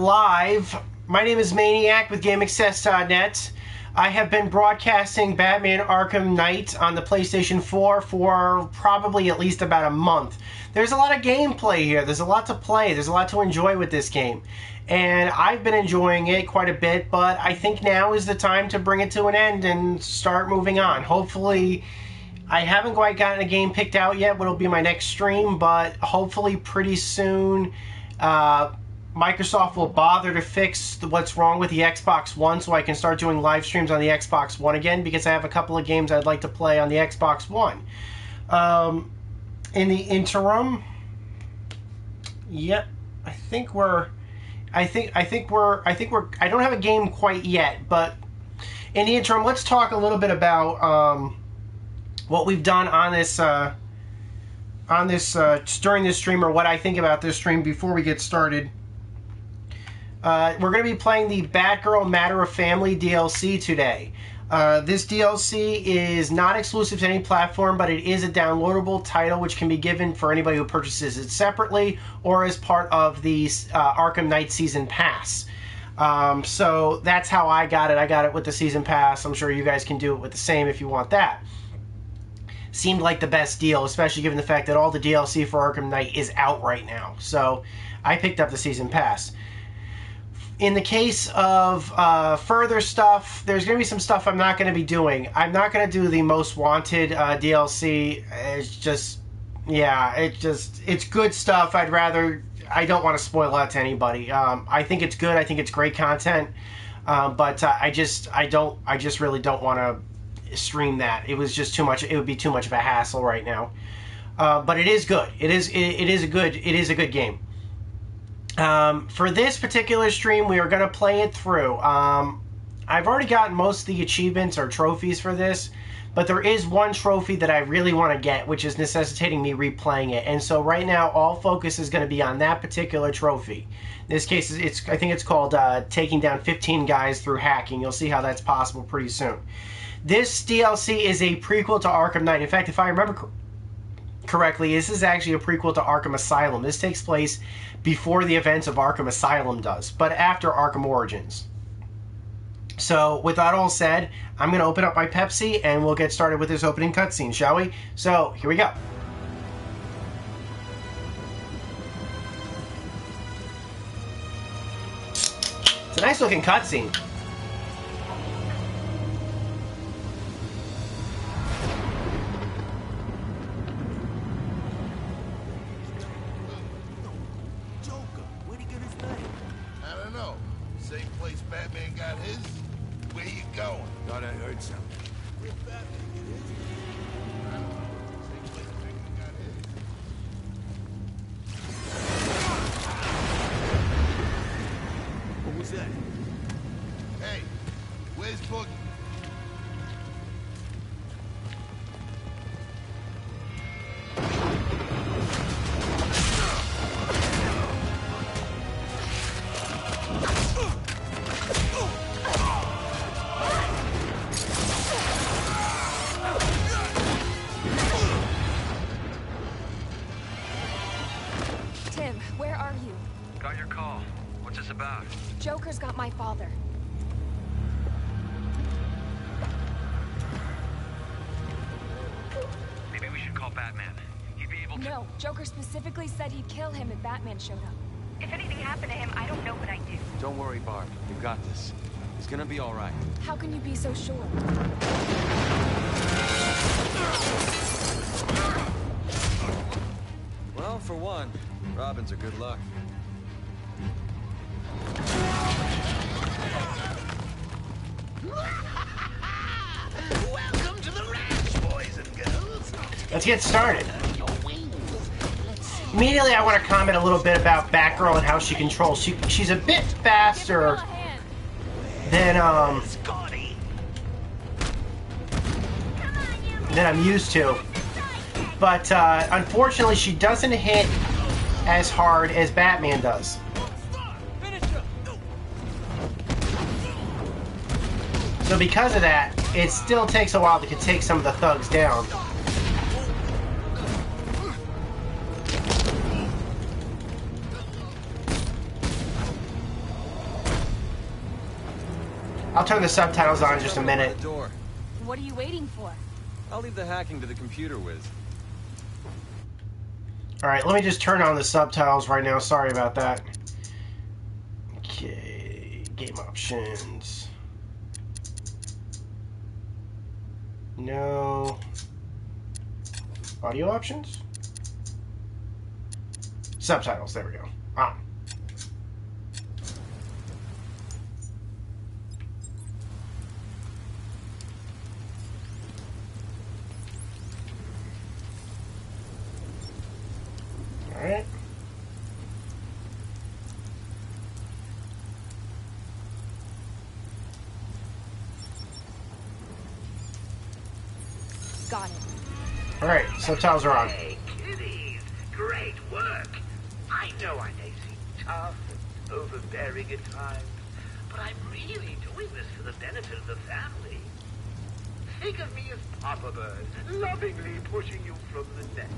live. My name is Maniac with GameAccess.net. I have been broadcasting Batman Arkham Knight on the PlayStation 4 for probably at least about a month. There's a lot of gameplay here. There's a lot to play. There's a lot to enjoy with this game. And I've been enjoying it quite a bit, but I think now is the time to bring it to an end and start moving on. Hopefully, I haven't quite gotten a game picked out yet, what'll be my next stream, but hopefully pretty soon Microsoft will bother to fix what's wrong with the Xbox One so I can start doing live streams on the Xbox One again, because I have a couple of games I'd like to play on the Xbox One. In the interim, yep, I don't have a game quite yet, but in the interim, let's talk a little bit about what we've done on this during this stream, or what I think about this stream before we get started. We're going to be playing the Batgirl Matter of Family DLC today. This DLC is not exclusive to any platform, but it is a downloadable title which can be given for anybody who purchases it separately or as part of the Arkham Knight Season Pass. So that's how I got it. I got it with the Season Pass. I'm sure you guys can do it with the same if you want that. Seemed like the best deal, especially given the fact that all the DLC for Arkham Knight is out right now. So I picked up the Season Pass. In the case of further stuff, there's going to be some stuff I'm not going to be doing. I'm not going to do the Most Wanted DLC. It's just, yeah, it's good stuff. I don't want to spoil that to anybody. I think it's good. I think it's great content. But I just really don't want to stream that. It was just too much. It would be too much of a hassle right now. But it is good. It is a good game. For this particular stream, we are going to play it through. I've already gotten most of the achievements or trophies for this, but there is one trophy that I really want to get, which is necessitating me replaying it. And so right now, all focus is going to be on that particular trophy. In this case, I think it's called taking down 15 guys through hacking. You'll see how that's possible pretty soon. This DLC is a prequel to Arkham Knight. In fact, if I remember correctly, this is actually a prequel to Arkham Asylum. This takes place before the events of Arkham Asylum does, but after Arkham Origins. So, with that all said, I'm going to open up my Pepsi, and we'll get started with this opening cutscene, shall we? So, here we go. It's a nice looking cutscene. Joker's got my father. Maybe we should call Batman. He'd be able to... No, Joker specifically said he'd kill him if Batman showed up. If anything happened to him, I don't know what I'd do. Don't worry, Barb. You got this. It's gonna be all right. How can you be so sure? Well, for one, Robin's a good luck. Welcome to the ranch, boys and girls. Let's get started. Immediately, I want to comment a little bit about Batgirl and how she controls. She's a bit faster than I'm used to, but unfortunately, she doesn't hit as hard as Batman does. So because of that, it still takes a while to take some of the thugs down. I'll turn the subtitles on in just a minute. Door. What are you waiting for? I'll leave the hacking to the computer whiz. Alright, let me just turn on the subtitles right now. Sorry about that. Okay, game options. No. Audio options? Subtitles, there we go. On. Alright. Got it. Alright, subtitles are on. Hey, kiddies, great work. I know I may seem tough and overbearing at times, but I'm really doing this for the benefit of the family. Think of me as Papa Bird, lovingly pushing you from the nest.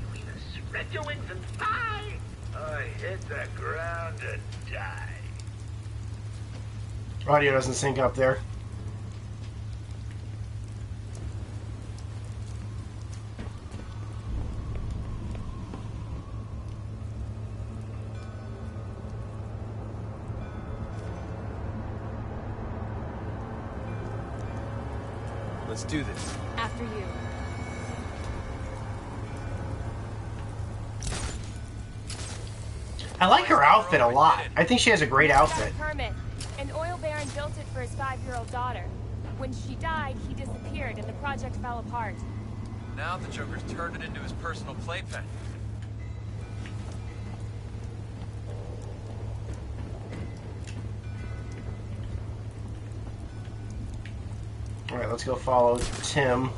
You either spread your wings and fly, or hit the ground and die. Audio doesn't sync up there. Let's do this. After you. I like her outfit a lot. I think she has a great outfit. Got a permit. An oil baron built it for his 5-year-old daughter. When she died, he disappeared and the project fell apart. Now the Joker's turned it into his personal playpen. Alright, let's go follow Tim.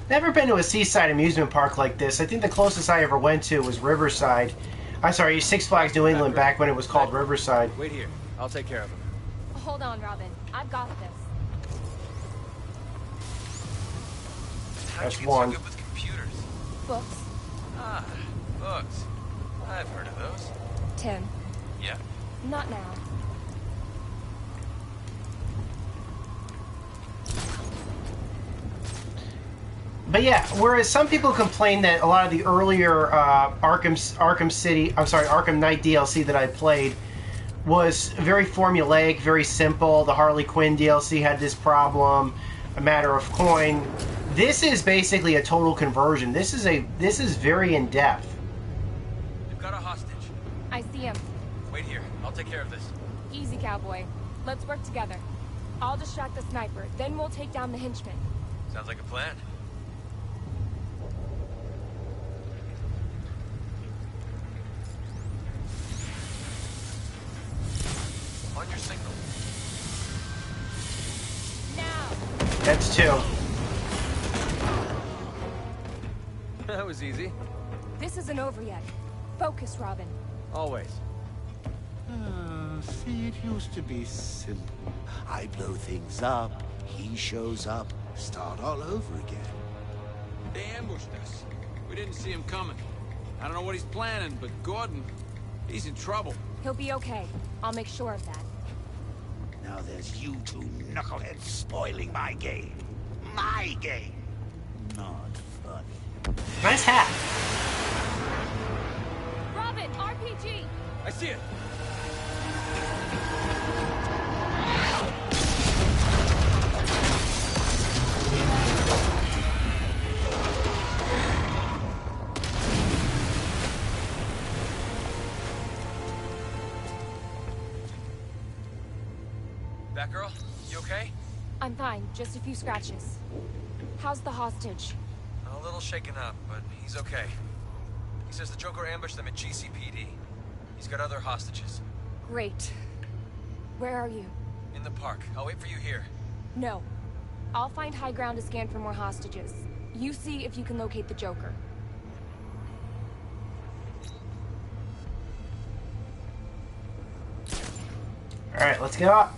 Never been to a seaside amusement park like this. I think the closest I ever went to was Riverside. I'm sorry, Six Flags New England back when it was called Riverside. Wait here. I'll take care of him. Hold on, Robin. I've got this. That's How'd you get one. so good with computers? Books. Ah, books. I've heard of those. Tim. Yeah. Not now. But yeah, whereas some people complain that a lot of the earlier Arkham Knight DLC that I played was very formulaic, very simple. The Harley Quinn DLC had this problem, a matter of coin. This is basically a total conversion. This is very in depth. We've got a hostage. I see him. Wait here. I'll take care of this. Easy, cowboy. Let's work together. I'll distract the sniper, then we'll take down the henchman. Sounds like a plan. On your signal. Now! That's two. That was easy. This isn't over yet. Focus, Robin. Always. See, it used to be simple. I blow things up, he shows up, start all over again. They ambushed us. We didn't see him coming. I don't know what he's planning, but Gordon, he's in trouble. He'll be okay. I'll make sure of that. Now there's you two knuckleheads spoiling my game. My game. Not funny. Nice hat. Robin, RPG! I see it. Batgirl, you okay? I'm fine. Just a few scratches. How's the hostage? A little shaken up, but he's okay. He says the Joker ambushed them at GCPD. He's got other hostages. Great. Where are you? In the park. I'll wait for you here. No. I'll find high ground to scan for more hostages. You see if you can locate the Joker. Alright, let's go up.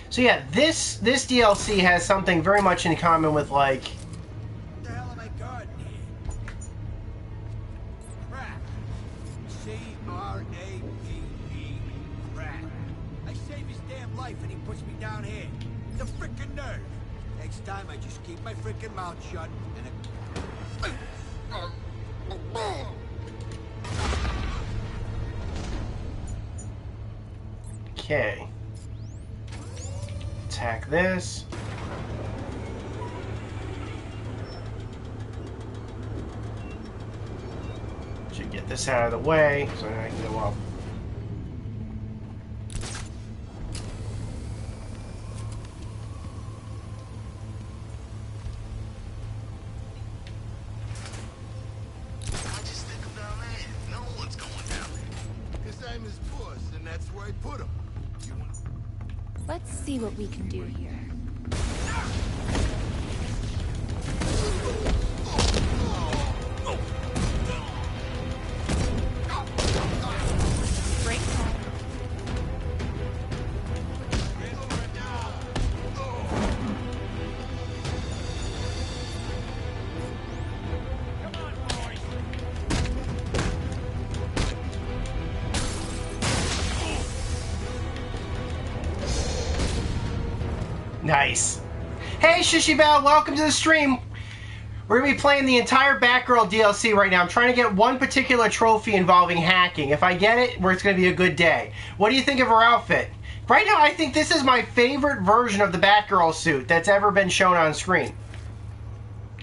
So yeah, this DLC has something very much in common with, like, What the hell am I guarding here? R-A-P-E. Rat. I saved his damn life and he puts me down here. The frickin' nerve. Next time I just keep my frickin' mouth shut and Okay. Attack this. Should get this out of the way so I can go up. I just stick him down there. No one's going down there. His name is Puss, and that's where I put him. Let's see what we can do here. Break time. Nice. Hey, Shishibell, welcome to the stream. We're going to be playing the entire Batgirl DLC right now. I'm trying to get one particular trophy involving hacking. If I get it, it's going to be a good day. What do you think of her outfit? Right now, I think this is my favorite version of the Batgirl suit that's ever been shown on screen.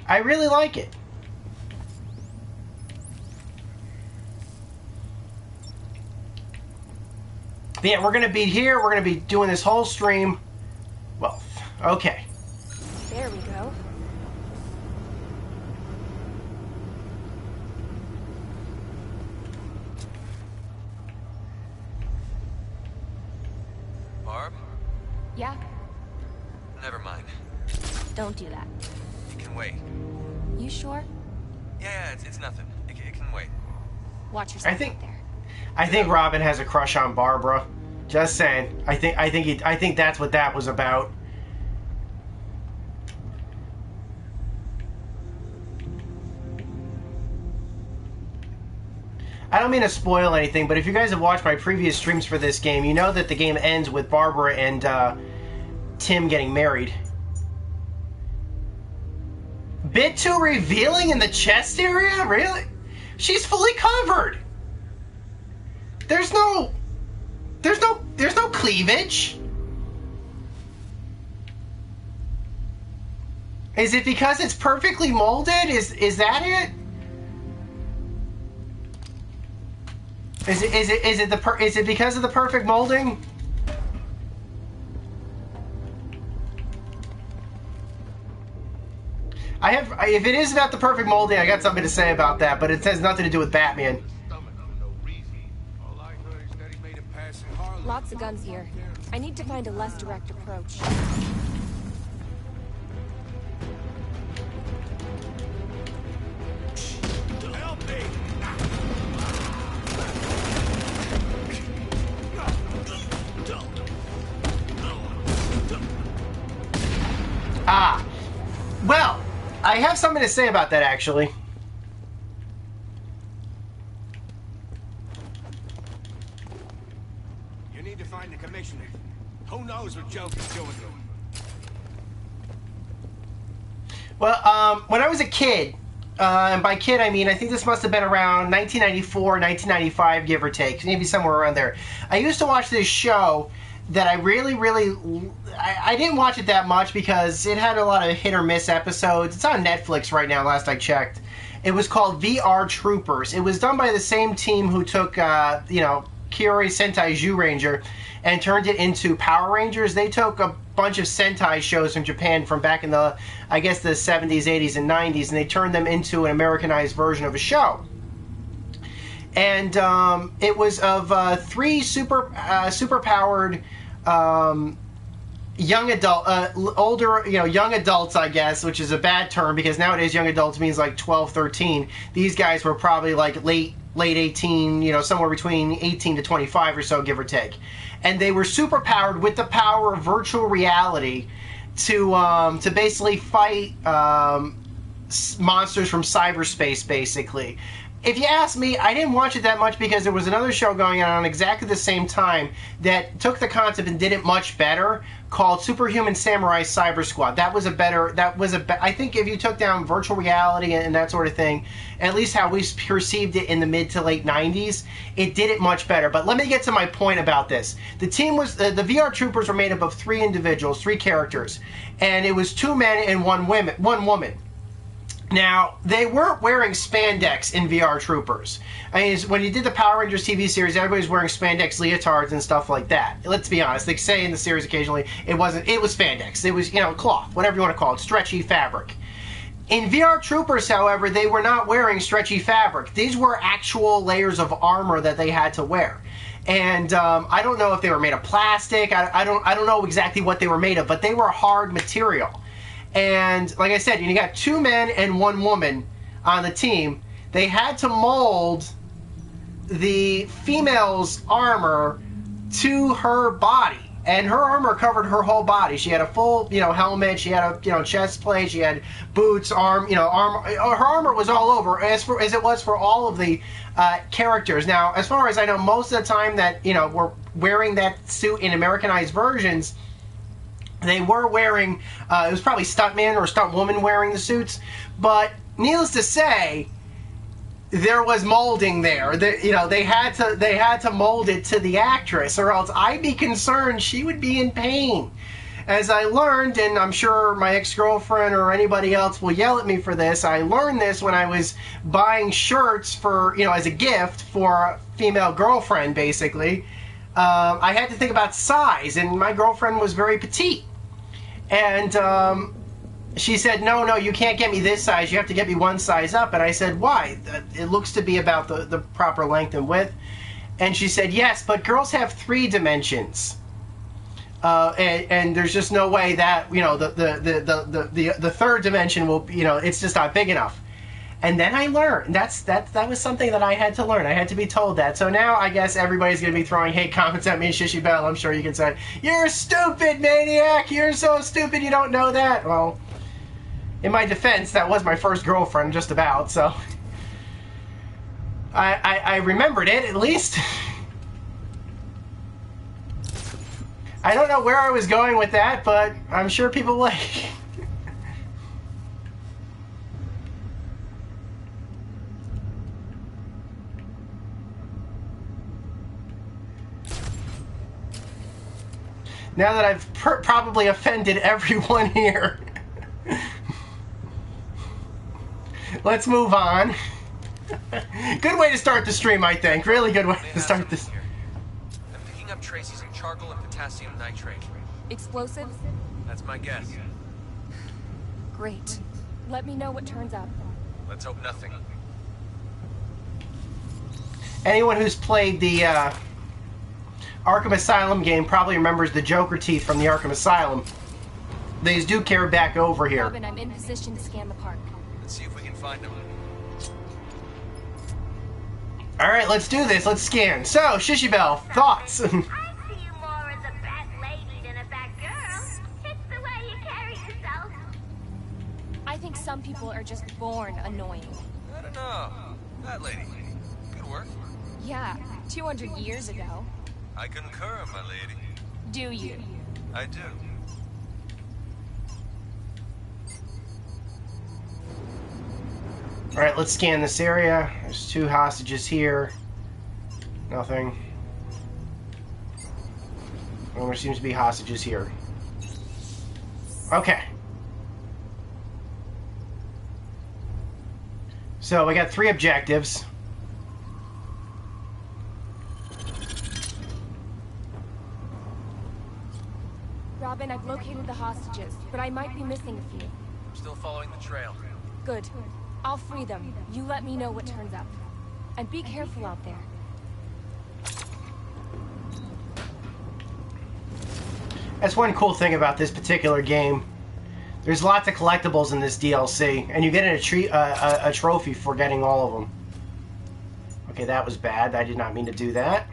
I really like it. But yeah, we're going to be here. We're going to be doing this whole stream. Well, okay. There we go. Barb? Yeah, Never mind. don't do that. It can wait. You sure? Yeah, it's nothing. It can wait. Watch yourself think- out there. I think Robin has a crush on Barbara. Just saying. I think that's what that was about. I don't mean to spoil anything, but if you guys have watched my previous streams for this game, you know that the game ends with Barbara and Tim getting married. Bit too revealing in the chest area? Really? She's fully covered. There's no cleavage. Is it because it's perfectly molded? Is that it? Is it because of the perfect molding? If it is about the perfect molding, I got something to say about that, but it has nothing to do with Batman. Lots of guns here. I need to find a less direct approach. Help me! Ah. Well, I have something to say about that, actually. You need to find the commissioner. Who knows what Joker's doing to him? Well, when I was a kid, and by kid I mean I think this must have been around 1994, 1995, give or take, maybe somewhere around there. I used to watch this show that I really, I didn't watch it that much because it had a lot of hit or miss episodes. It's on Netflix right now, last I checked. It was called VR Troopers. It was done by the same team who took, Kiori Sentai Zyuranger and turned it into Power Rangers. They took a bunch of Sentai shows from Japan from back in the, I guess, the 70s, 80s, and 90s, and they turned them into an Americanized version of a show. And it was of three super-powered young adults, I guess, which is a bad term because nowadays young adults means like 12, 13. These guys were probably like late 18, somewhere between 18 to 25 or so, give or take. And they were super powered with the power of virtual reality to basically fight monsters from cyberspace, basically. If you ask me, I didn't watch it that much because there was another show going on exactly the same time that took the concept and did it much better, called Superhuman Samurai Cyber Squad. I think if you took down virtual reality and that sort of thing, at least how we perceived it in the mid to late 90s, it did it much better. But let me get to my point about this. The team was, the VR Troopers were made up of 3 individuals, 3 characters, and it was 2 men and 1 woman. Now, they weren't wearing spandex in VR Troopers. I mean, when you did the Power Rangers TV series, everybody's wearing spandex leotards and stuff like that. Let's be honest. They say in the series occasionally, it was spandex. It was, cloth, whatever you want to call it, stretchy fabric. In VR Troopers, however, they were not wearing stretchy fabric. These were actual layers of armor that they had to wear. And I don't know if they were made of plastic. I don't know exactly what they were made of, but they were hard material. And like I said, you got 2 men and 1 woman on the team. They had to mold the female's armor to her body, and her armor covered her whole body. She had a full, helmet. She had a, chest plate. She had boots, armor. Her armor was all over, as it was for all of the characters. Now, as far as I know, most of the time that were wearing that suit in Americanized versions, they were wearing, it was probably stuntman or stuntwoman wearing the suits, but needless to say, there was molding there. They had to mold it to the actress, or else I'd be concerned she would be in pain. As I learned, and I'm sure my ex-girlfriend or anybody else will yell at me for this, I learned this when I was buying shirts for, as a gift for a female girlfriend, basically. I had to think about size, and my girlfriend was very petite. And she said, no, you can't get me this size. You have to get me 1 size up. And I said, why? It looks to be about the proper length and width. And she said, yes, but girls have 3 dimensions. And there's just no way that, the 3rd dimension will, it's just not big enough. And then I learned. That was something that I had to learn. I had to be told that. So now I guess everybody's going to be throwing hate comments at me, Shishy Bell. I'm sure you can say, you're stupid, Maniac. You're so stupid you don't know that. Well, in my defense, that was my first girlfriend, just about. So I remembered it, at least. I don't know where I was going with that, but I'm sure people like... Now that I've probably offended everyone here. Let's move on. Good way to start the stream, I think. Really good way to start this. I'm picking up traces of charcoal and potassium nitrate. Explosives? That's my guess. Great. Let me know what turns up. Let's hope nothing. Anyone who's played the Arkham Asylum game probably remembers the Joker teeth from the Arkham Asylum. These do carry back over here. Robin, I'm in position to scan the park. Let's see if we can find them. Alright, let's do this. Let's scan. So, Shishy Bell, thoughts? I see you more as a bat lady than a bat girl. It's the way you carry yourself. I think some people are just born annoying. I don't know. That lady. Good work. Yeah, 200 years ago. I concur, my lady. Do you? I do. Alright, let's scan this area. There's 2 hostages here. Nothing. Well, there seems to be hostages here. Okay. So, we got 3 objectives. Robin, I've located the hostages, but I might be missing a few. I'm still following the trail. Good. I'll free them. You let me know what turns up. And be careful out there. That's one cool thing about this particular game. There's lots of collectibles in this DLC, and you get a trophy for getting all of them. Okay, that was bad. I did not mean to do that.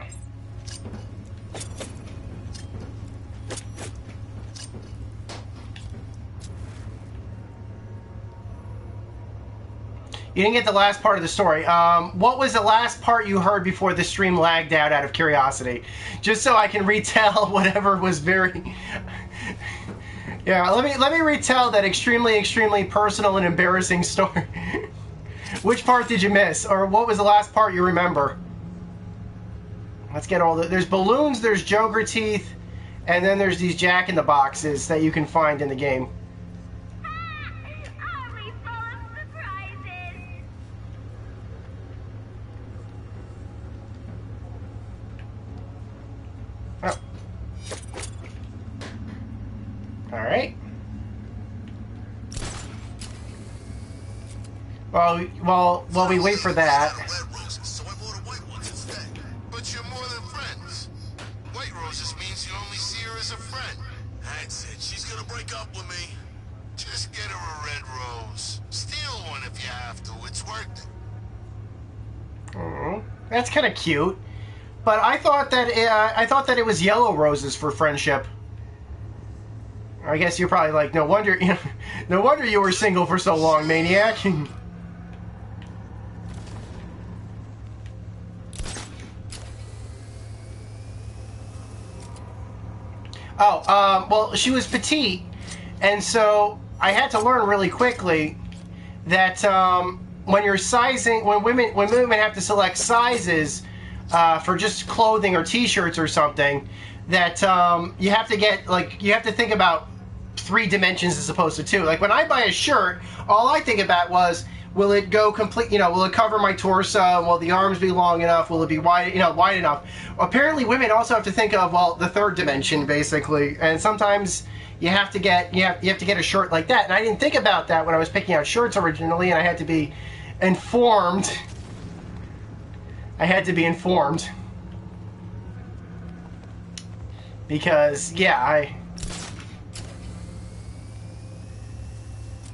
You didn't get the last part of the story. What was the last part you heard before the stream lagged out of curiosity? Just so I can retell whatever was very... Yeah, let me retell that extremely personal and embarrassing story. Which part did you miss? Or what was the last part you remember? Let's get all the... There's balloons, there's Joker teeth, and then there's these Jack-in-the-Boxes that you can find in the game. Are we full of surprises? Oh. Alright. Well, we wait for that. So I bought white ones instead. But you're more than friends. White roses means you only see her as a friend. That's it. She's gonna break up with me. Just get her a red rose. Steal one if you have to. It's worth it. That's kind of cute. But I thought that it was yellow roses for friendship. I guess you're probably like, no wonder you were single for so long, Maniac. Well, she was petite, and so I had to learn really quickly that when you're sizing, when women have to select sizes for just clothing or T-shirts or something, that you have to think about 3 dimensions as opposed to 2. Like when I buy a shirt, all I think about was, will it go complete? Will it cover my torso? Will the arms be long enough? Will it be wide enough? Apparently, women also have to think of the 3rd dimension basically, and sometimes you have to get a shirt like that. And I didn't think about that when I was picking out shirts originally, and I had to be informed. Because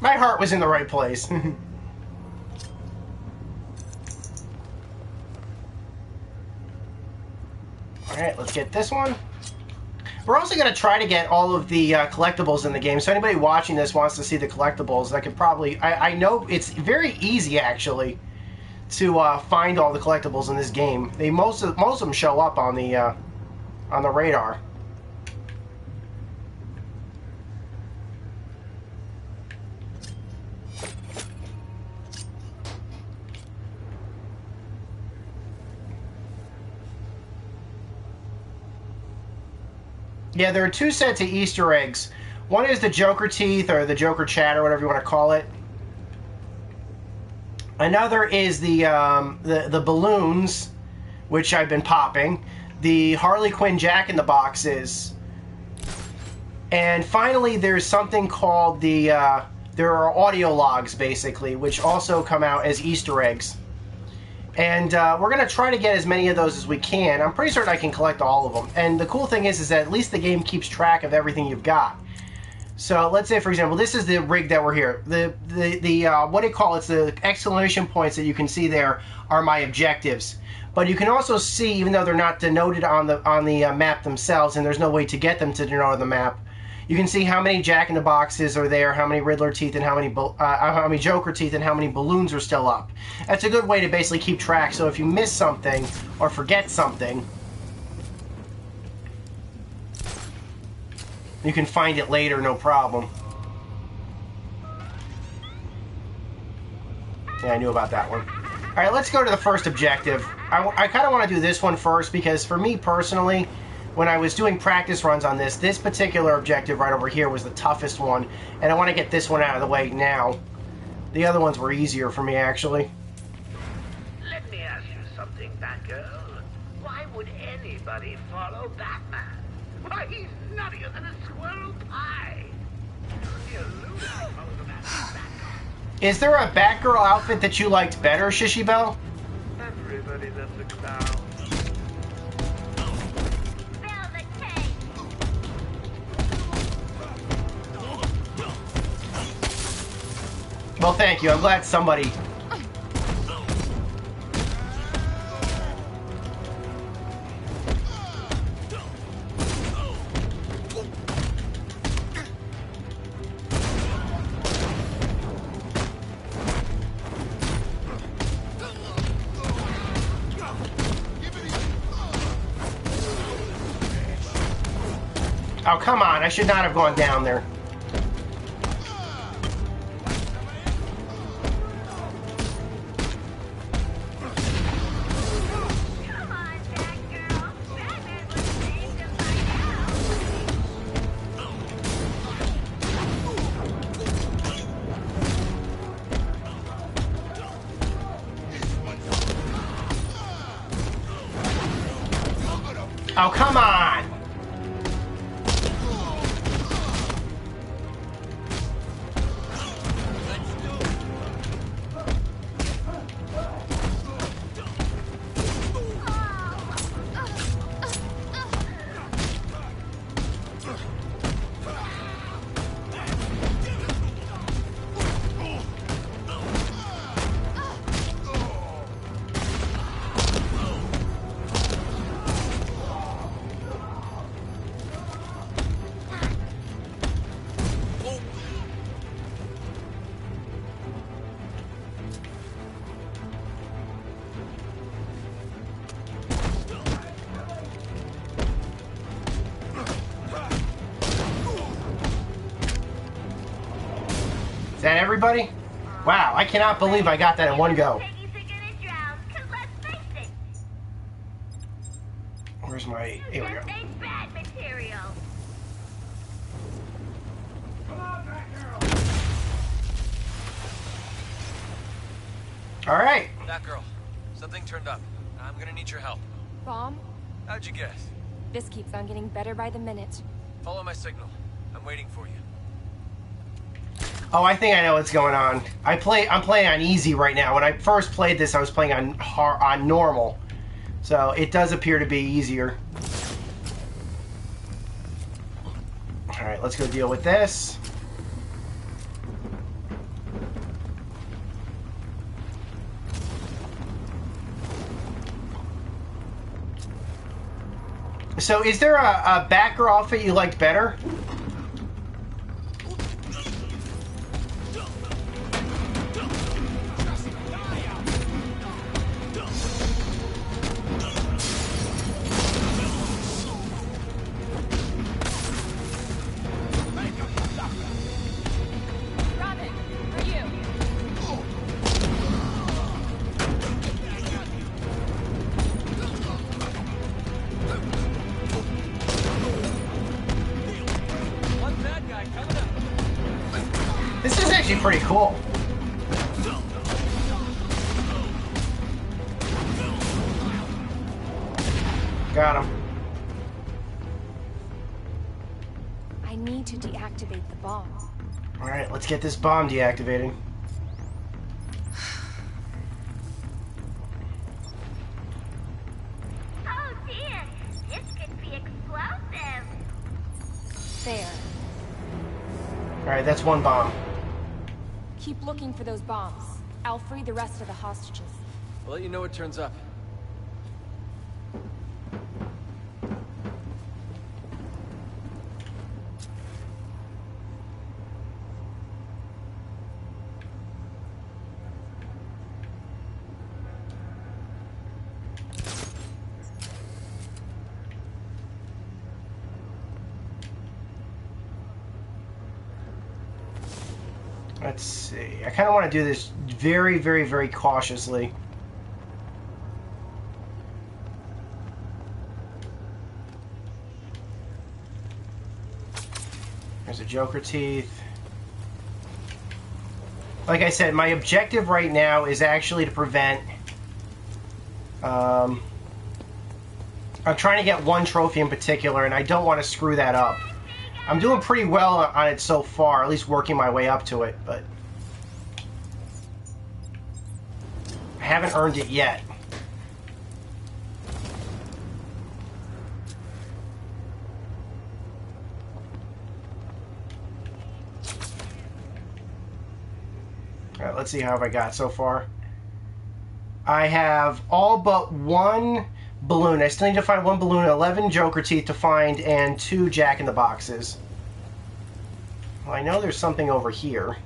my heart was in the right place. Alright, let's get this one. We're also going to try to get all of the collectibles in the game, so anybody watching this wants to see the collectibles, I could probably... I know it's very easy, actually, to find all the collectibles in this game. Most of them show up on the radar. Yeah, there are 2 sets of Easter eggs. One is the Joker teeth, or the Joker chat, or whatever you want to call it. Another is the balloons, which I've been popping. The Harley Quinn Jack-in-the-Boxes. And finally, there's something called there are audio logs, basically, which also come out as Easter eggs. And we're going to try to get as many of those as we can. I'm pretty certain I can collect all of them. And the cool thing is that at least the game keeps track of everything you've got. So let's say, for example, this is the rig that we're here. The what do you call it? It's the exclamation points that you can see there are my objectives. But you can also see, even though they're not denoted on the map themselves, and there's no way to get them to denote on the map, you can see how many Jack-in-the-Boxes are there, how many Riddler teeth, and how many Joker teeth, and how many balloons are still up. That's a good way to basically keep track. So if you miss something or forget something, you can find it later, no problem. Yeah, I knew about that one. All right, let's go to the first objective. I kind of want to do this one first because for me personally, when I was doing practice runs on this particular objective right over here was the toughest one, and I want to get this one out of the way now. The other ones were easier for me, actually. Let me ask you something, Batgirl. Why would anybody follow Batman? Why, he's nuttier than a squirrel pie. You're losing most of that Batgirl. Is there a Batgirl outfit that you liked better, Shishi Bell? Everybody loves a clown. Well, thank you. I'm glad somebody... Oh, come on. I should not have gone down there. Come on, Batgirl. Batman was saved him by Oh, come on! Is that everybody? Wow, I cannot believe I got that in one go. Piggies are gonna drown, 'cause let's face it, Where's my... Here we go. just ain't bad material. Alright. Batgirl, something turned up. I'm gonna need your help. Bomb? How'd you guess? This keeps on getting better by the minute. Follow my signal. I'm waiting for you. Oh, I think I know what's going on. I'm playing on easy right now. When I first played this, I was playing on normal. So it does appear to be easier. Alright, let's go deal with this. So is there a Batgirl outfit you liked better? Robin, for you. One bad guy coming up. This is actually pretty cool. Got him. I need to deactivate the bomb. Alright, let's get this bomb deactivated. Oh dear, this could be explosive. There. Alright, that's one bomb. Keep looking for those bombs. I'll free the rest of the hostages. I'll let you know what turns up. Let's see. I kind of want to do this very, very, very cautiously. There's a Joker teeth. Like I said, my objective right now is actually to prevent... I'm trying to get one trophy in particular, and I don't want to screw that up. I'm doing pretty well on it so far, at least working my way up to it, but I haven't earned it yet. Alright, let's see how I got so far. I have all but one balloon. I still need to find one balloon, 11 Joker teeth to find, and 2 Jack in the Boxes. Well, I know there's something over here.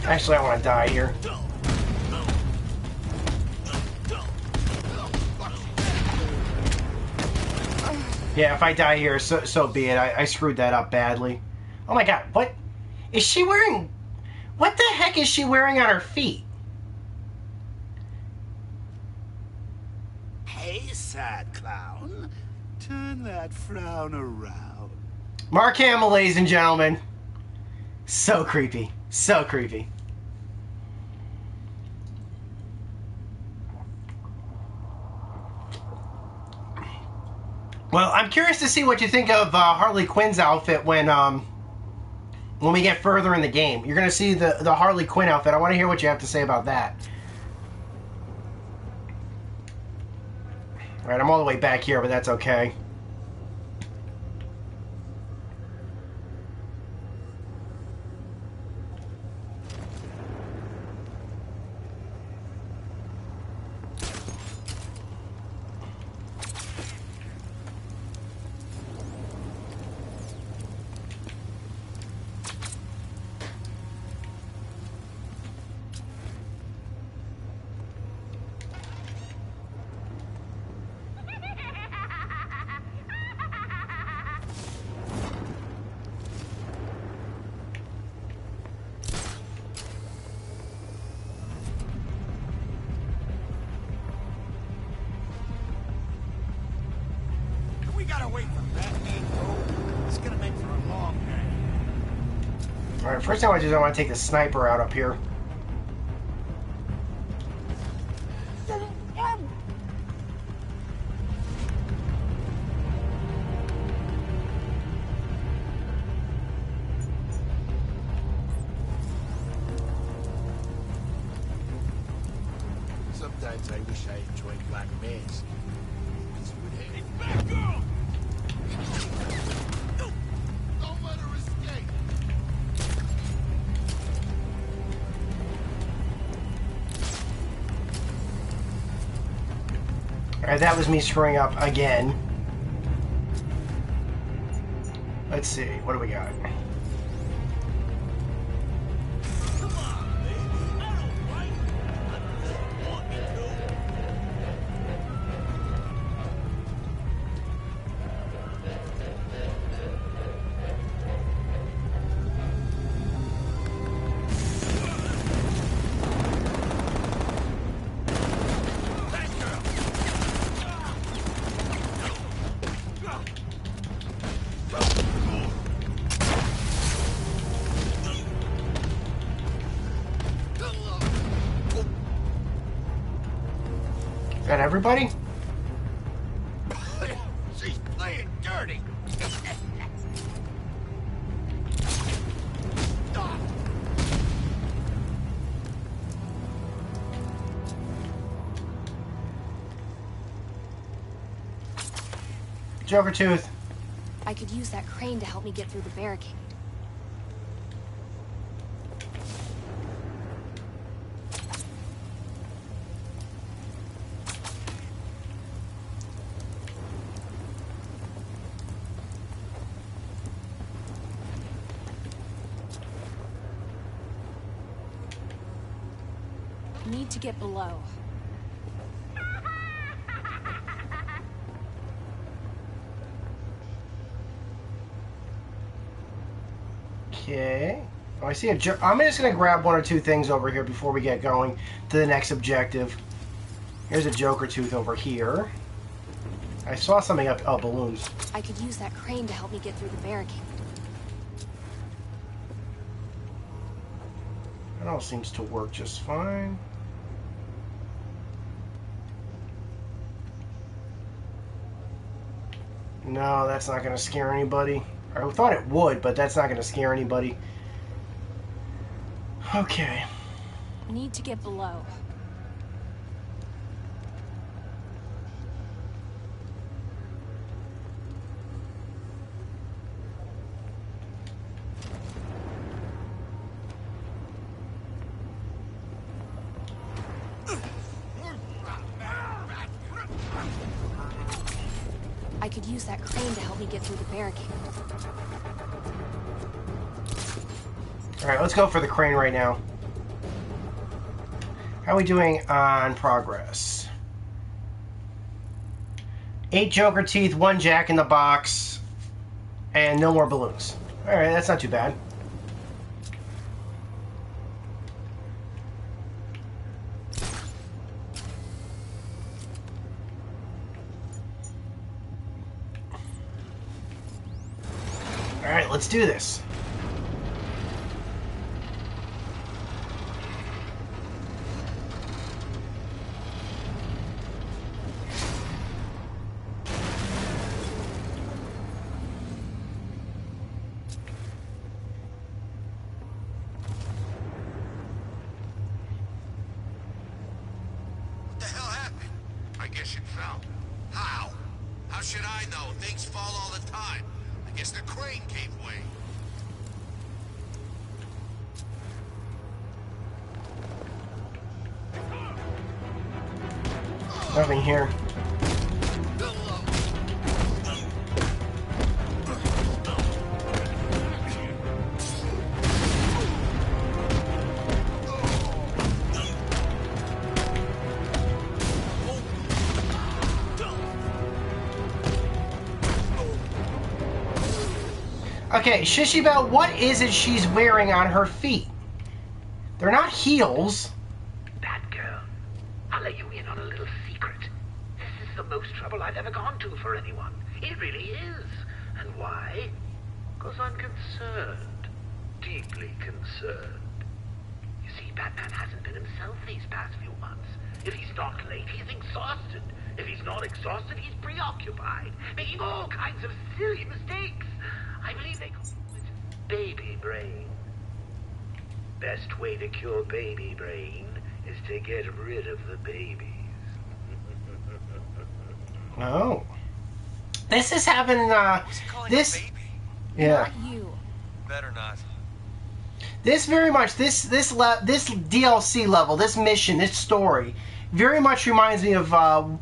Actually, I want to die here. Yeah, if I die here, so be it. I screwed that up badly. Oh my god, what? Is she wearing... What the heck is she wearing on her feet? Hey, sad clown. Turn that frown around. Mark Hamill, ladies and gentlemen. So creepy. So creepy. Well, I'm curious to see what you think of Harley Quinn's outfit when we get further in the game. You're going to see the Harley Quinn outfit. I want to hear what you have to say about that. All right, I'm all the way back here, but that's okay. We gotta wait for Batman to go. It's gonna make for a long day. All right, first thing I want to do is I want to take the sniper out up here. Sometimes I wish I enjoyed Black Mask. Hey, Batgirl! Don't let her escape. All right, that was me screwing up again. Let's see, what do we got? Come on, baby. I don't like it. I just want me to. Is that everybody? She's playing dirty. Joker Tooth. I could use that crane to help me get through the barricade. Need to get below. Okay. Oh, I see a I'm just going to grab one or two things over here before we get going to the next objective. Here's a Joker Tooth over here. I saw something up... Oh, balloons. I could use that crane to help me get through the barricade. That all seems to work just fine. No, that's not going to scare anybody. I thought it would, but that's not going to scare anybody. Okay. Need to get below. I could use that crane to help me get through the barricade. Alright, let's go for the crane right now. How are we doing on progress? 8 Joker teeth, 1 Jack in the Box, and no more balloons. Alright, that's not too bad. Alright, let's do this. What the hell happened? I guess it fell. How? How should I know? Things fall all the time. I guess the crane gave way. Nothing here. Okay, Shishibel, what is it she's wearing on her feet? They're not heels. Batgirl, I'll let you in on a little secret. This is the most trouble I've ever gone to for anyone. It really is. And why? Because I'm concerned. Deeply concerned. You see, Batman hasn't been himself these past few months. If he's not late, he's exhausted. If he's not exhausted, he's preoccupied, making all kinds of silly mistakes. I believe they call it baby brain. Best way to cure baby brain is to get rid of the babies. Oh. This is having, Who's he calling this... a baby? Yeah. Not you. Better not. This very much, this DLC level, this mission, this story, very much reminds me of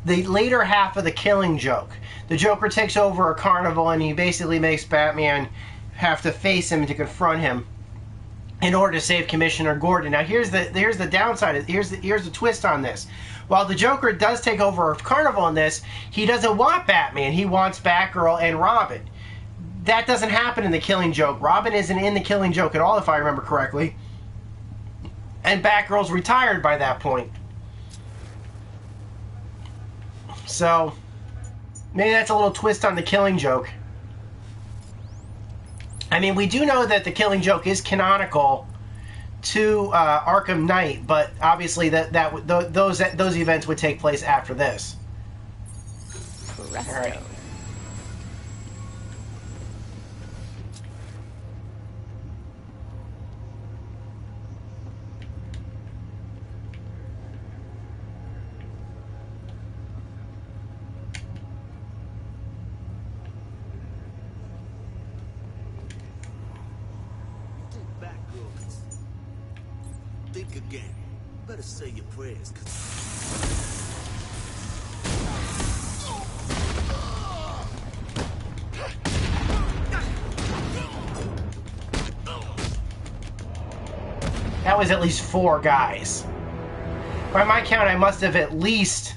the later half of The Killing Joke. The Joker takes over a carnival and he basically makes Batman have to face him and to confront him in order to save Commissioner Gordon. Now here's the downside. Here's the twist on this. While the Joker does take over a carnival in this, he doesn't want Batman. He wants Batgirl and Robin. That doesn't happen in The Killing Joke. Robin isn't in The Killing Joke at all, if I remember correctly. And Batgirl's retired by that point. So, maybe that's a little twist on The Killing Joke. I mean, we do know that The Killing Joke is canonical to Arkham Knight, but obviously those events would take place after this. Presto. All right. Think again. Better say your prayers, That was at least 4 guys. By my count, I must have at least...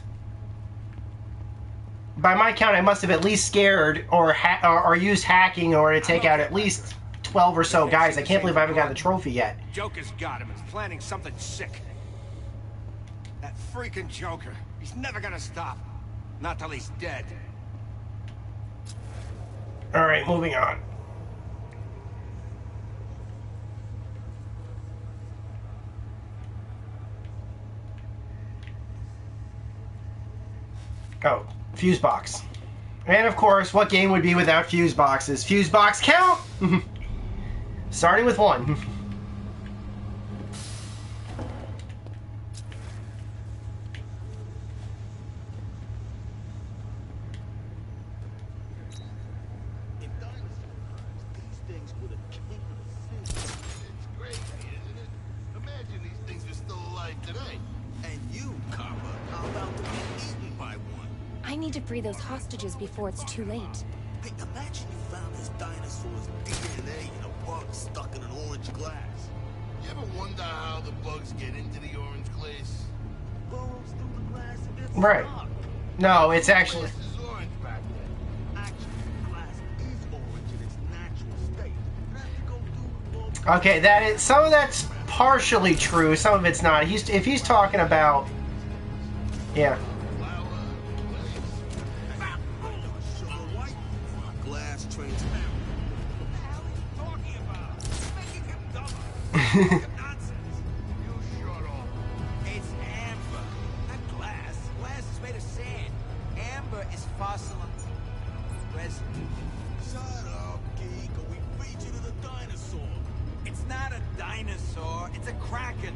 By my count, I must have at least scared or used hacking in order to take out at least 12 or so guys. I can't believe I haven't got the trophy yet. Joker's got him. He's planning something sick. That freaking Joker. He's never gonna stop. Not till he's dead. Alright, moving on. Oh, fuse box. And of course, what game would be without fuse boxes? Fuse box count! Starting with 1. Free those hostages before it's too late. Hey, imagine you found this dinosaur's DNA in a bug stuck in an orange glass. You ever wonder how the bugs get into the orange glass? Right. No, it's actually... This is orange back there. Actually, the glass is orange in its natural state. You have to go through all Okay, that is... Some of that's partially true. Some of it's not. If he's talking about... Yeah. sugar white. Glass transparent. What the hell are you talking about? You're making him dumber. Nonsense. You shut up. It's amber, not glass. Glass is made of sand. Amber is fossil resin. Shut up, geek, or we feed you to the dinosaur. It's not a dinosaur. It's a kraken.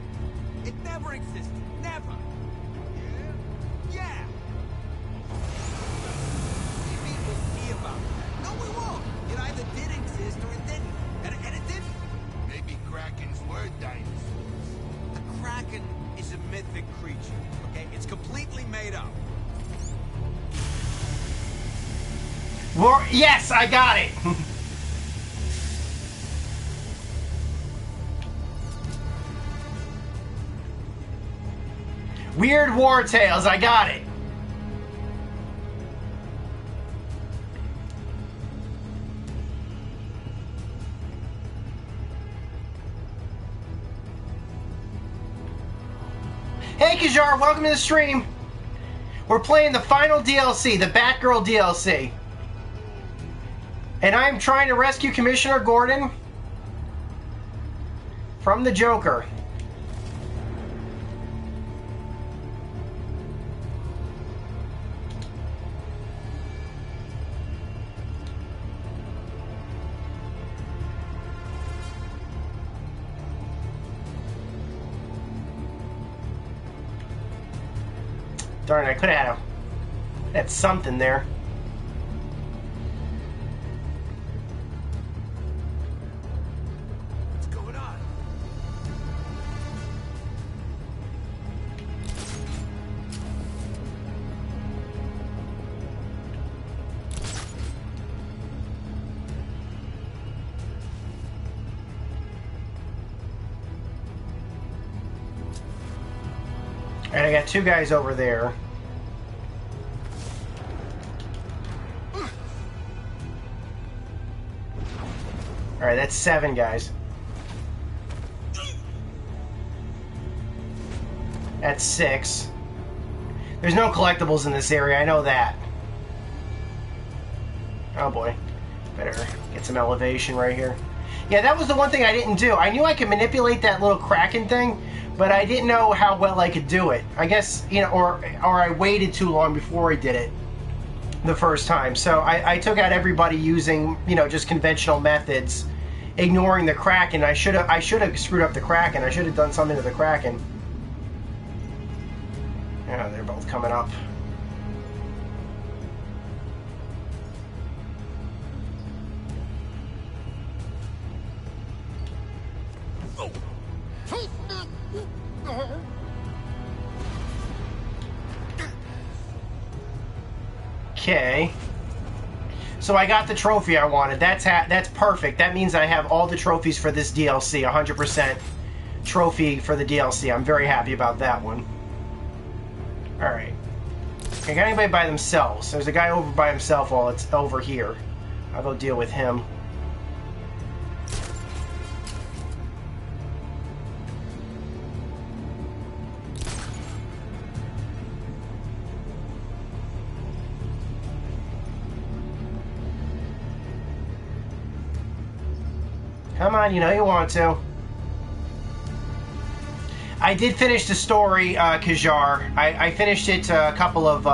It never existed. Never. Yeah? Yeah. Maybe we'll see about that. No, we won't. It either did exist or it didn't. And it didn't. Maybe Krakens were dinosaurs. A kraken is a mythic creature, okay? It's completely made up. War... Yes, I got it! Weird war tales, I got it. Hey Kajar, welcome to the stream. We're playing the final DLC, the Batgirl DLC. And I'm trying to rescue Commissioner Gordon from the Joker. Darn, I could have had something there. What's going on? And I got two guys over there. Alright, that's 7 guys. That's 6. There's no collectibles in this area, I know that. Oh boy. Better get some elevation right here. Yeah, that was the one thing I didn't do. I knew I could manipulate that little Kraken thing, but I didn't know how well I could do it. I guess, you know, or I waited too long before I did it the first time. So I took out everybody using, you know, just conventional methods, ignoring the Kraken. I should have screwed up the Kraken. I should have done something to the Kraken. Yeah, they're both coming up. Okay. So I got the trophy I wanted. That's perfect. That means I have all the trophies for this DLC. 100% trophy for the DLC. I'm very happy about that one. Alright. Okay, got anybody by themselves? There's a guy over by himself while it's over here. I'll go deal with him. Come on, you know you want to. I did finish the story, Kajar. I finished it a couple of...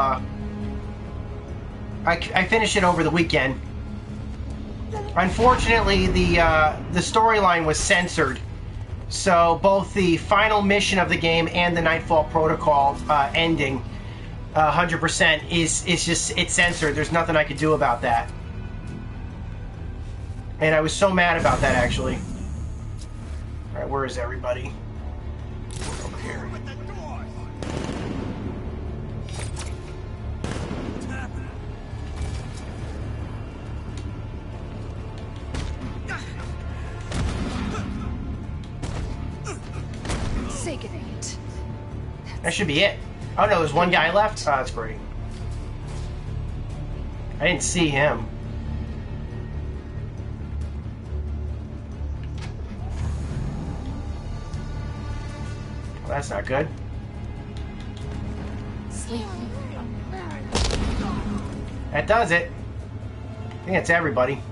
I finished it over the weekend. Unfortunately, the storyline was censored. So both the final mission of the game and the Nightfall Protocol ending 100% it's censored. There's nothing I could do about that. And I was so mad about that, actually. Alright, where is everybody? Over here. Sickening it. That should be it. Oh no, there's one guy left? Oh, that's great. I didn't see him. Well, that's not good. Sleep. That does it. I think it's everybody.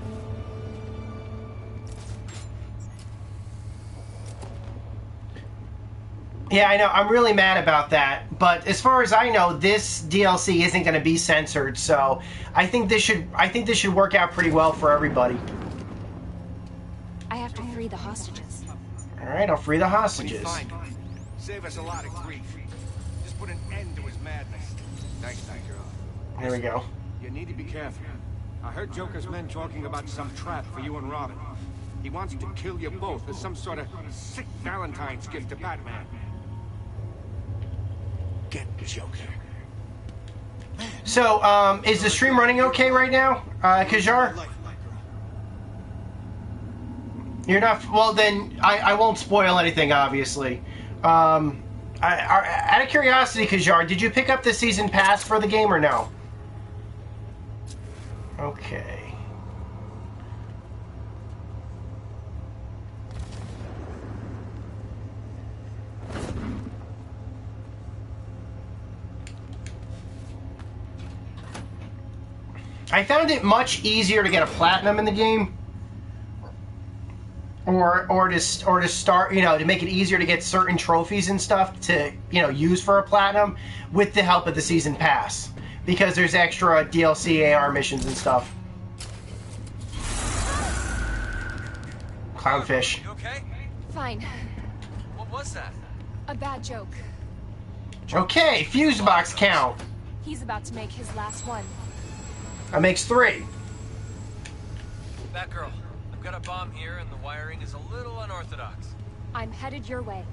Yeah, I know. I'm really mad about that. But as far as I know, this DLC isn't going to be censored, so I think this should work out pretty well for everybody. I have to free the hostages. All right, I'll free the When you hostages. find him, save us a lot of grief. Just put an end to his madness. Thanks, Batgirl. There we go. You need to be careful. I heard Joker's men talking about some trap for you and Robin. He wants to kill you both as some sort of sick Valentine's gift to Batman. Get Joker. So, is the stream running okay right now, Kajar? You're not. Well, then I won't spoil anything, obviously. Out of curiosity, Kajar, did you pick up the season pass for the game or no? Okay. I found it much easier to get a platinum in the game, or to start, you know, to make it easier to get certain trophies and stuff to, you know, use for a platinum with the help of the season pass, because there's extra DLC AR missions and stuff. Clownfish. You okay? Fine. What was that? A bad joke. Okay, fuse box count. He's about to make his last one. That makes 3. Batgirl, I've got a bomb here and the wiring is a little unorthodox. I'm headed your way.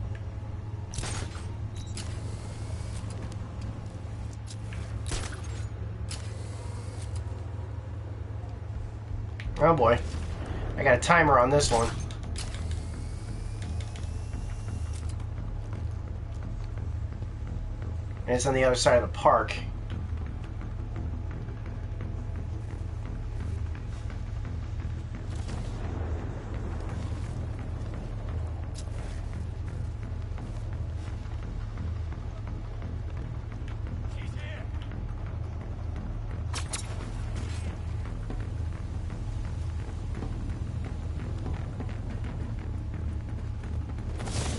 Oh boy. I got a timer on this one. And it's on the other side of the park.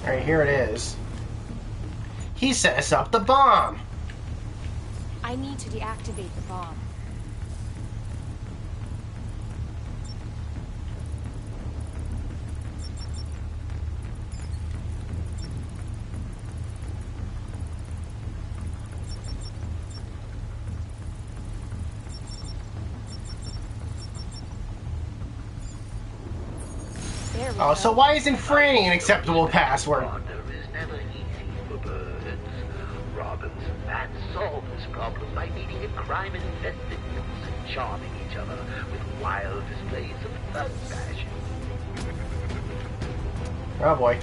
Alright, here it is. He set us up the bomb! I need to deactivate the bomb. There we Oh, go. so why isn't Franny an acceptable password? Wander is never easy for birds. Robin's bats solve this problem by meeting in crime-infested nooks and charming each other with wild displays of thug passion. Oh boy.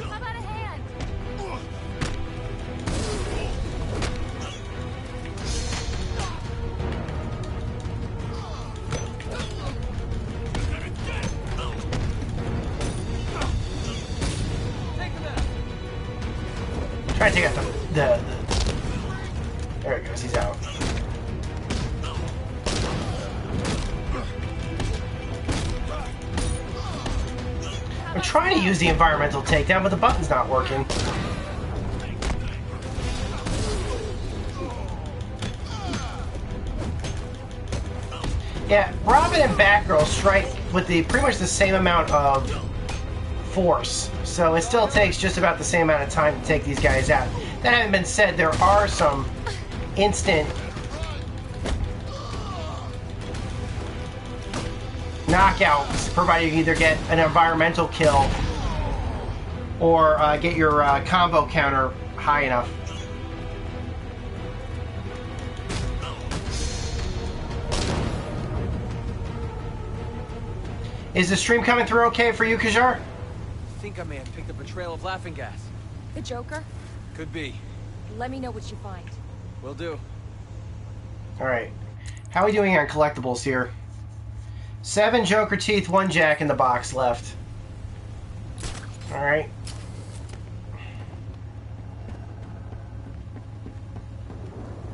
How about a hand? Try to take out the... There he goes, he's out. I'm trying to use the environmental takedown, but the button's not working. Yeah, Robin and Batgirl strike with pretty much the same amount of force, so it still takes just about the same amount of time to take these guys out. That having been said, there are some instant knockouts, provided you either get an environmental kill or get your combo counter high enough. Is the stream coming through okay for you, Kajar? I think I may have picked up a trail of laughing gas. The Joker? Could be. Let me know what you find. Will do. Alright. How are we doing on collectibles here? 7 Joker teeth, 1 Jack in the Box left. Alright.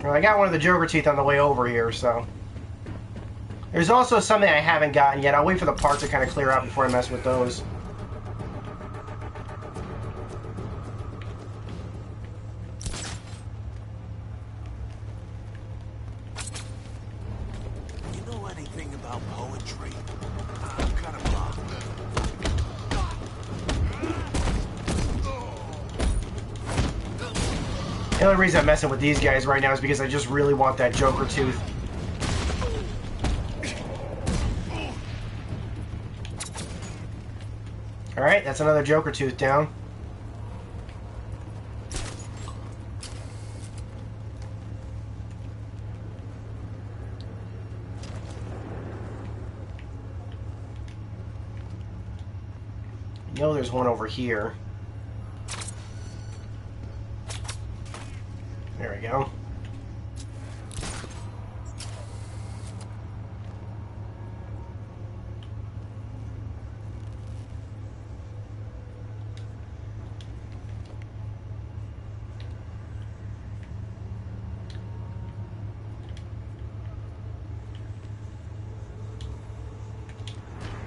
Well, I got one of the Joker teeth on the way over here, so... There's also something I haven't gotten yet. I'll wait for the part to kind of clear out before I mess with those. You know anything about poetry? I'm kind of lost. The only reason I'm messing with these guys right now is because I just really want that Joker tooth. Alright, that's another Joker tooth down. I know there's one over here. There we go.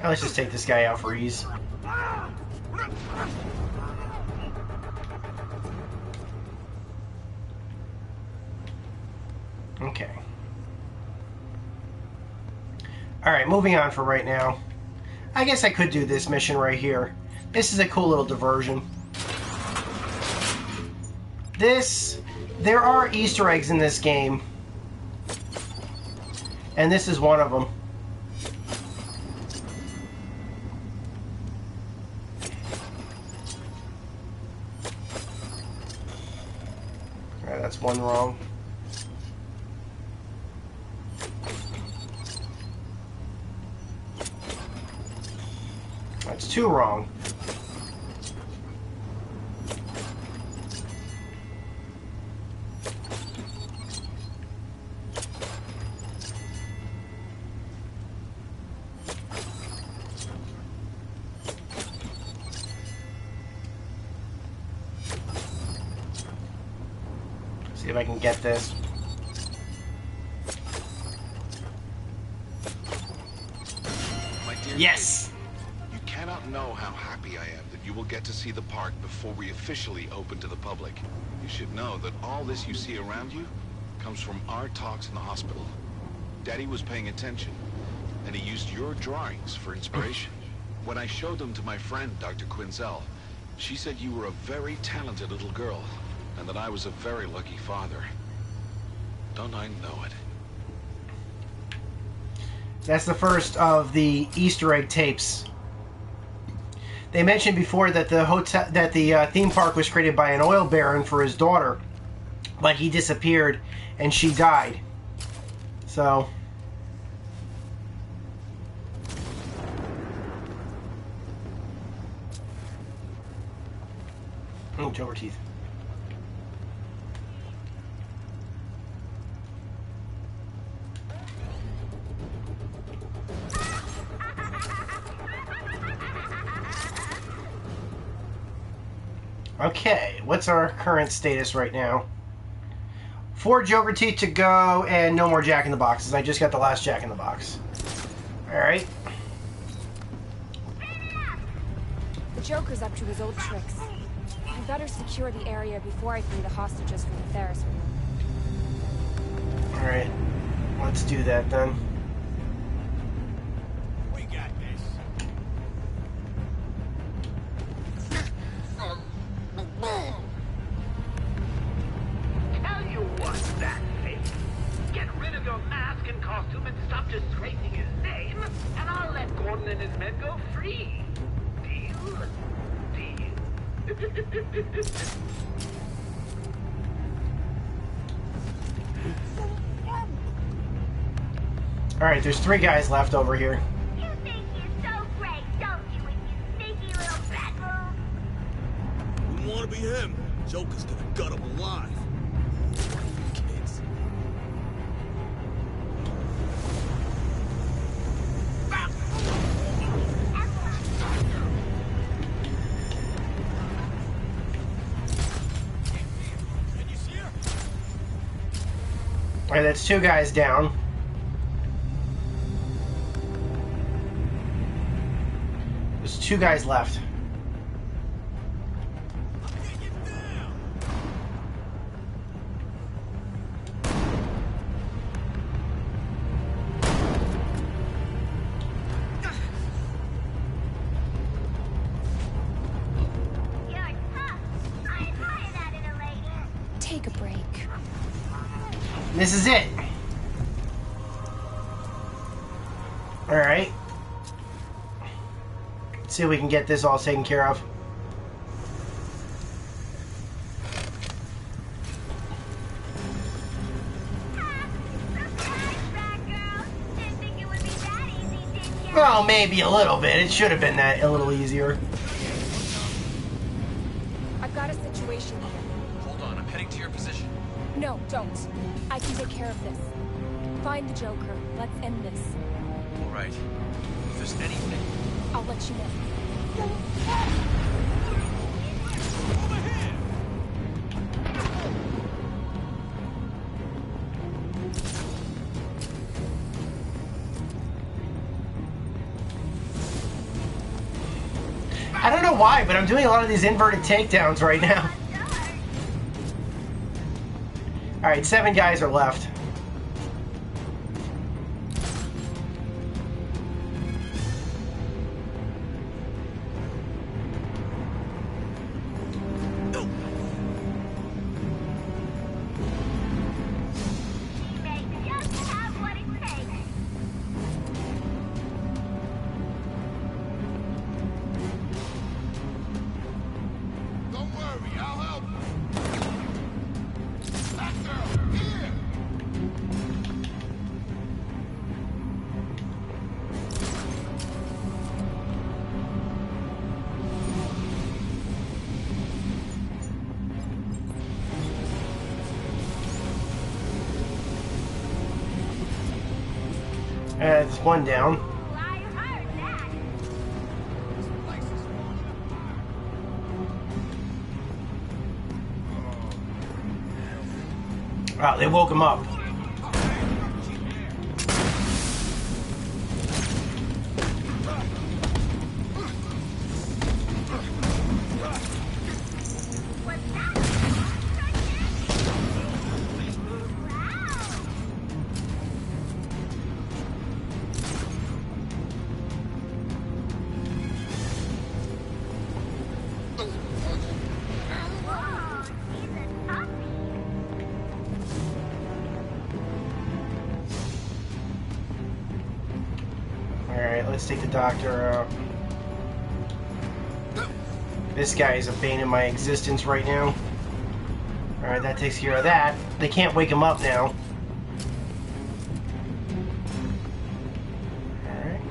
Now let's just take this guy out for ease. Okay. Alright, moving on for right now. I guess I could do this mission right here. This is a cool little diversion. There are Easter eggs in this game. And this is one of them. Alright, that's one wrong. That's 2 wrong. See if I can get this. My dear Yes! kid, you cannot know how happy I am that you will get to see the park before we officially open to the public. You should know that all this you see around you comes from our talks in the hospital. Daddy was paying attention, and he used your drawings for inspiration. When I showed them to my friend, Dr. Quinzel, she said you were a very talented little girl, and that I was a very lucky father. Don't I know it? That's the first of the Easter egg tapes. They mentioned before that the theme park was created by an oil baron for his daughter, but he disappeared and she died. So oh, Joker teeth. Okay, what's our current status right now? 4 Joker teeth to go, and no more Jack in the Boxes. I just got the last Jack in the Box. Alright. The Joker's up to his old tricks. I better secure the area before I free the hostages from the Ferris wheel. Alright. Let's do that then. We got this. Tell you what, Batface. Get rid of your mask and costume and stop disgracing his name, and I'll let Gordon and his men go free. Deal? Deal. Alright, there's 3 guys left over here. You think you're so great, wouldn't want to be him. Joker's gonna gut him alive. Kids. Can you see her? Alright, that's 2 guys down. There's 2 guys left. Take a break. This is it. Alright. Let's see if we can get this all taken care of. Well, maybe a little bit. It should have been that a little easier. I've got a situation here. Hold on, I'm heading to your position. No, don't. I can take care of this. Find the Joker. Let's end this. All right. If there's anything... I'll let you know. I don't know why, but I'm doing a lot of these inverted takedowns right now. Alright, 7 guys are left. Don't worry, I'll help. Batgirl, here! There's 1 down. Wow, they woke him up. Alright, let's take the doctor out. This guy is a bane in my existence right now. Alright, that takes care of that. They can't wake him up now. Alright.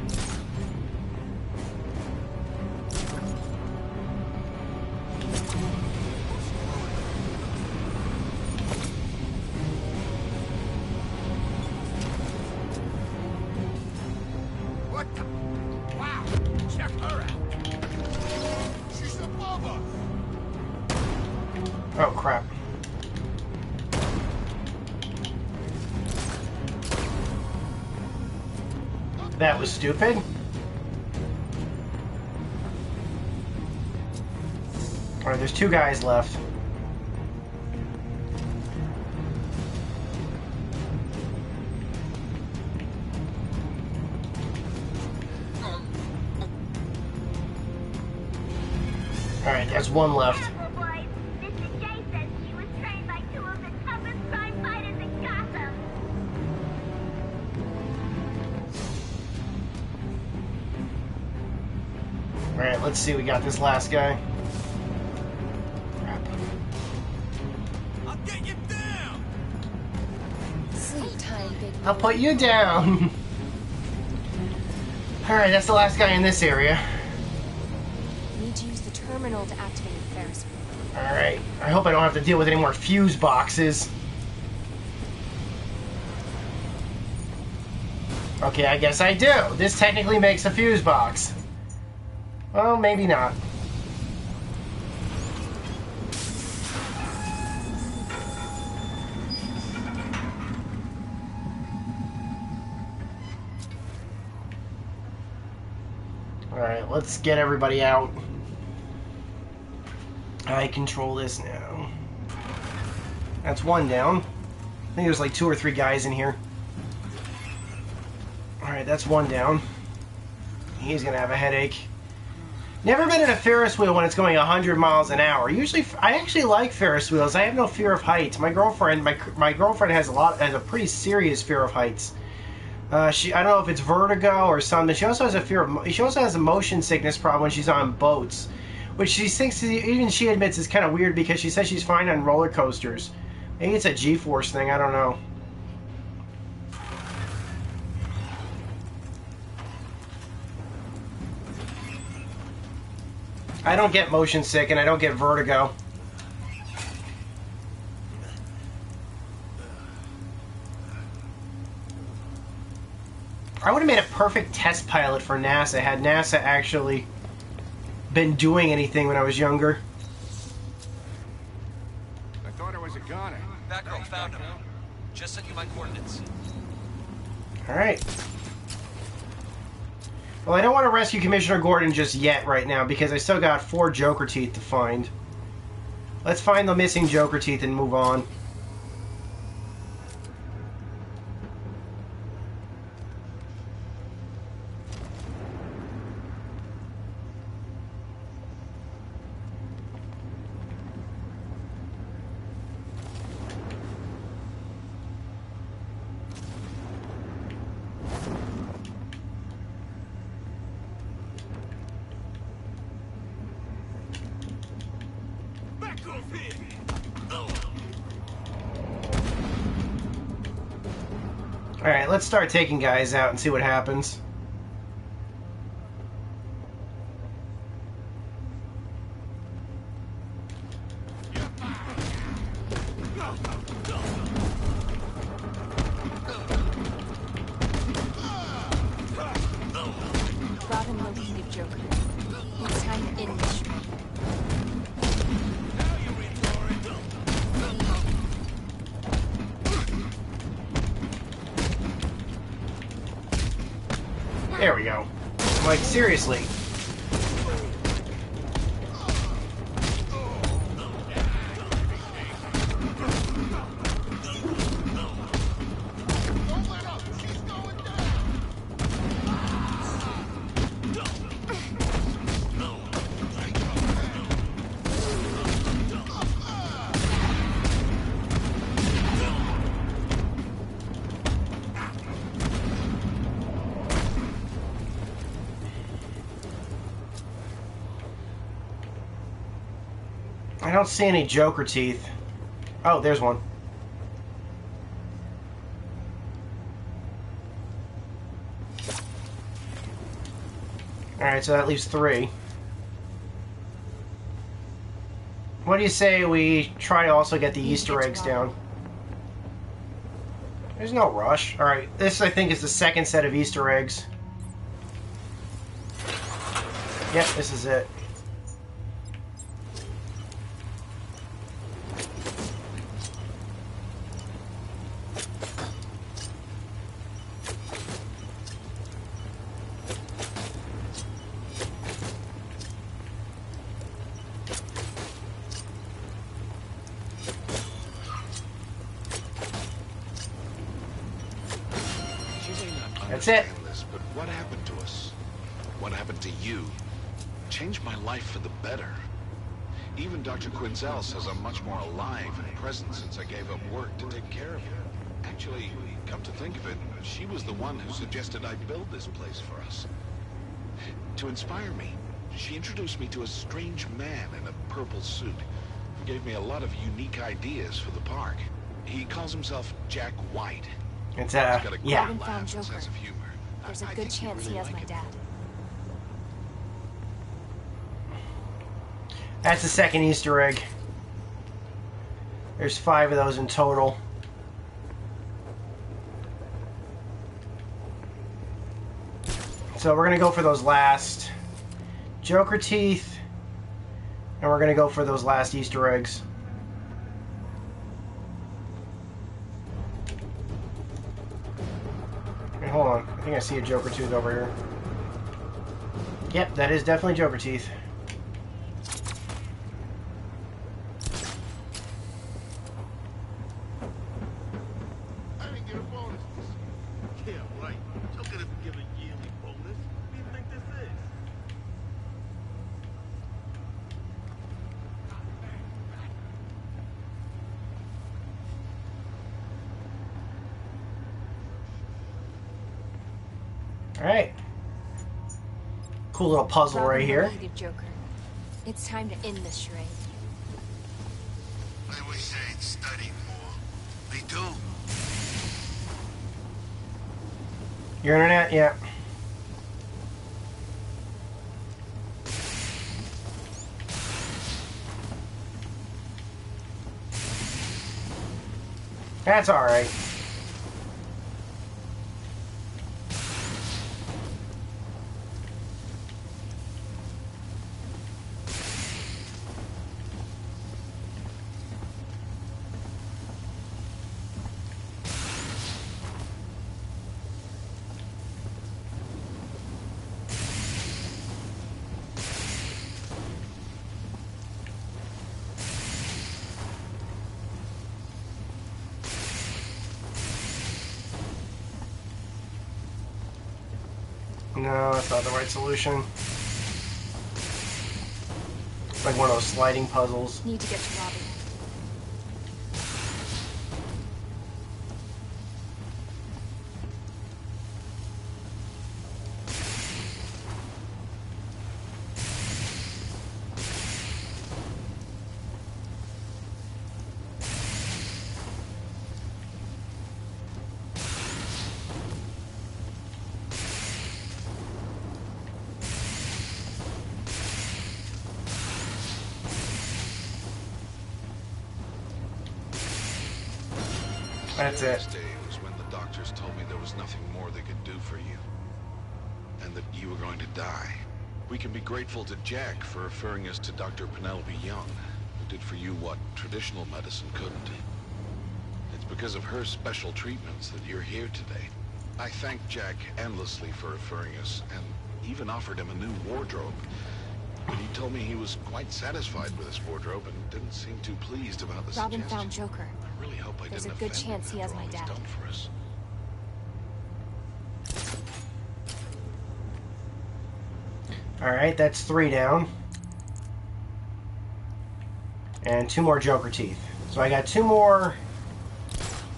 What the? Wow, check her out. She's above us. Oh, crap. That was stupid. Alright, there's 2 guys left. Alright, there's 1 left. Careful, boys. Mr. J says she was trained by 2 of the toughest crime fighters in Gotham. Alright, let's see. We got this last guy. Crap. I'll get you down. Sleep time, big I'll put you down. Alright, that's the last guy in this area. Need to use the terminal to activate the Ferris wheel. Alright. I hope I don't have to deal with any more fuse boxes. Okay, I guess I do. This technically makes a fuse box. Well, maybe not. Alright, let's get everybody out. I control this now. That's one down. I think there's like 2 or 3 guys in here. Alright, that's one down. He's gonna have a headache. Never been in a Ferris wheel when it's going 100 miles an hour. Usually, I actually like Ferris wheels. I have no fear of heights. My girlfriend has a pretty serious fear of heights. I don't know if it's vertigo or something. She also has a motion sickness problem when she's on boats, which she thinks, even she admits, is kind of weird because she says she's fine on roller coasters. Maybe it's a G-force thing. I don't know. I don't get motion sick and I don't get vertigo. I would have made a perfect test pilot for NASA had NASA actually been doing anything when I was younger. I thought it was a goner. Batgirl found him. Just sent you my coordinates. Alright. Well, I don't want to rescue Commissioner Gordon just yet right now because I still got 4 Joker teeth to find. Let's find the missing Joker teeth and move on. Alright, let's start taking guys out and see what happens. Robin located Joker. It's time to end this. There we go. Like, seriously. I don't see any Joker teeth. Oh, there's one. Alright, so that leaves 3. What do you say we try to also get the Easter eggs down? There's no rush. Alright, this I think is the second set of Easter eggs. Yep, this is it. That's it. This, but what happened to us? What happened to you? Changed my life for the better. Even Dr. Quinzel says I'm much more alive and present since I gave up work to take care of you. Actually, come to think of it, she was the one who suggested I build this place for us. To inspire me, she introduced me to a strange man in a purple suit who gave me a lot of unique ideas for the park. He calls himself Jack White. It's He's got a great Robin laugh found and Joker. sense of humor. There's a I good think you chance really he has like my him. dad. That's the second Easter egg. There's 5 of those in total. So we're going to go for those last Joker teeth, and we're going to go for those last Easter eggs. Hey, hold on. I think I see a Joker tooth over here. Yep, that is definitely Joker teeth. Alright. Cool little puzzle right here. Joker. It's time to end this charade. I wish I'd studied more. They do. Your internet? Yeah. That's alright. No, that's not the right solution. Like one of those sliding puzzles. Need to get to Robin. That's it. Last day was when the doctors told me there was nothing more they could do for you. And that you were going to die. We can be grateful to Jack for referring us to Dr. Penelope Young, who did for you what traditional medicine couldn't. It's because of her special treatments that you're here today. I thank Jack endlessly for referring us, and even offered him a new wardrobe. But he told me he was quite satisfied with his wardrobe and didn't seem too pleased about the Robin suggestion. found Joker. I really hope I There's didn't a good offend chance him he has after my all he's dad. done for us. Alright, that's 3 down. And 2 more Joker teeth. So I got 2 more...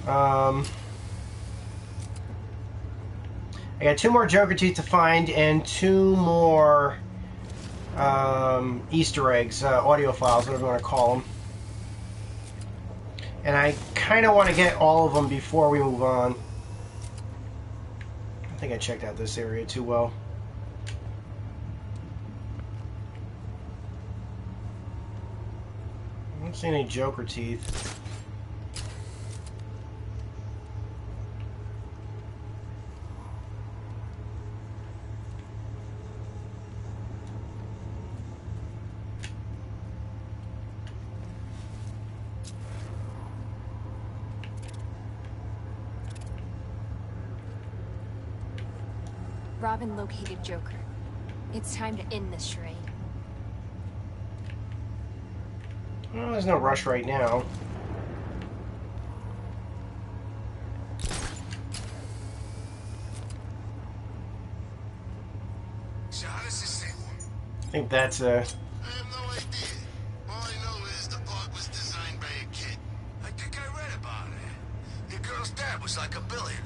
I got 2 more Joker teeth to find and 2 more Easter eggs, audio files, whatever you want to call them. And I kind of want to get all of them before we move on. I think I checked out this area too well. I don't see any Joker teeth. Robin located Joker. It's time to end this charade. Well, there's no rush right now. So how does this thing work? I think that's a... I have no idea. All I know is the park was designed by a kid. I think I read about it. The girl's dad was like a billionaire.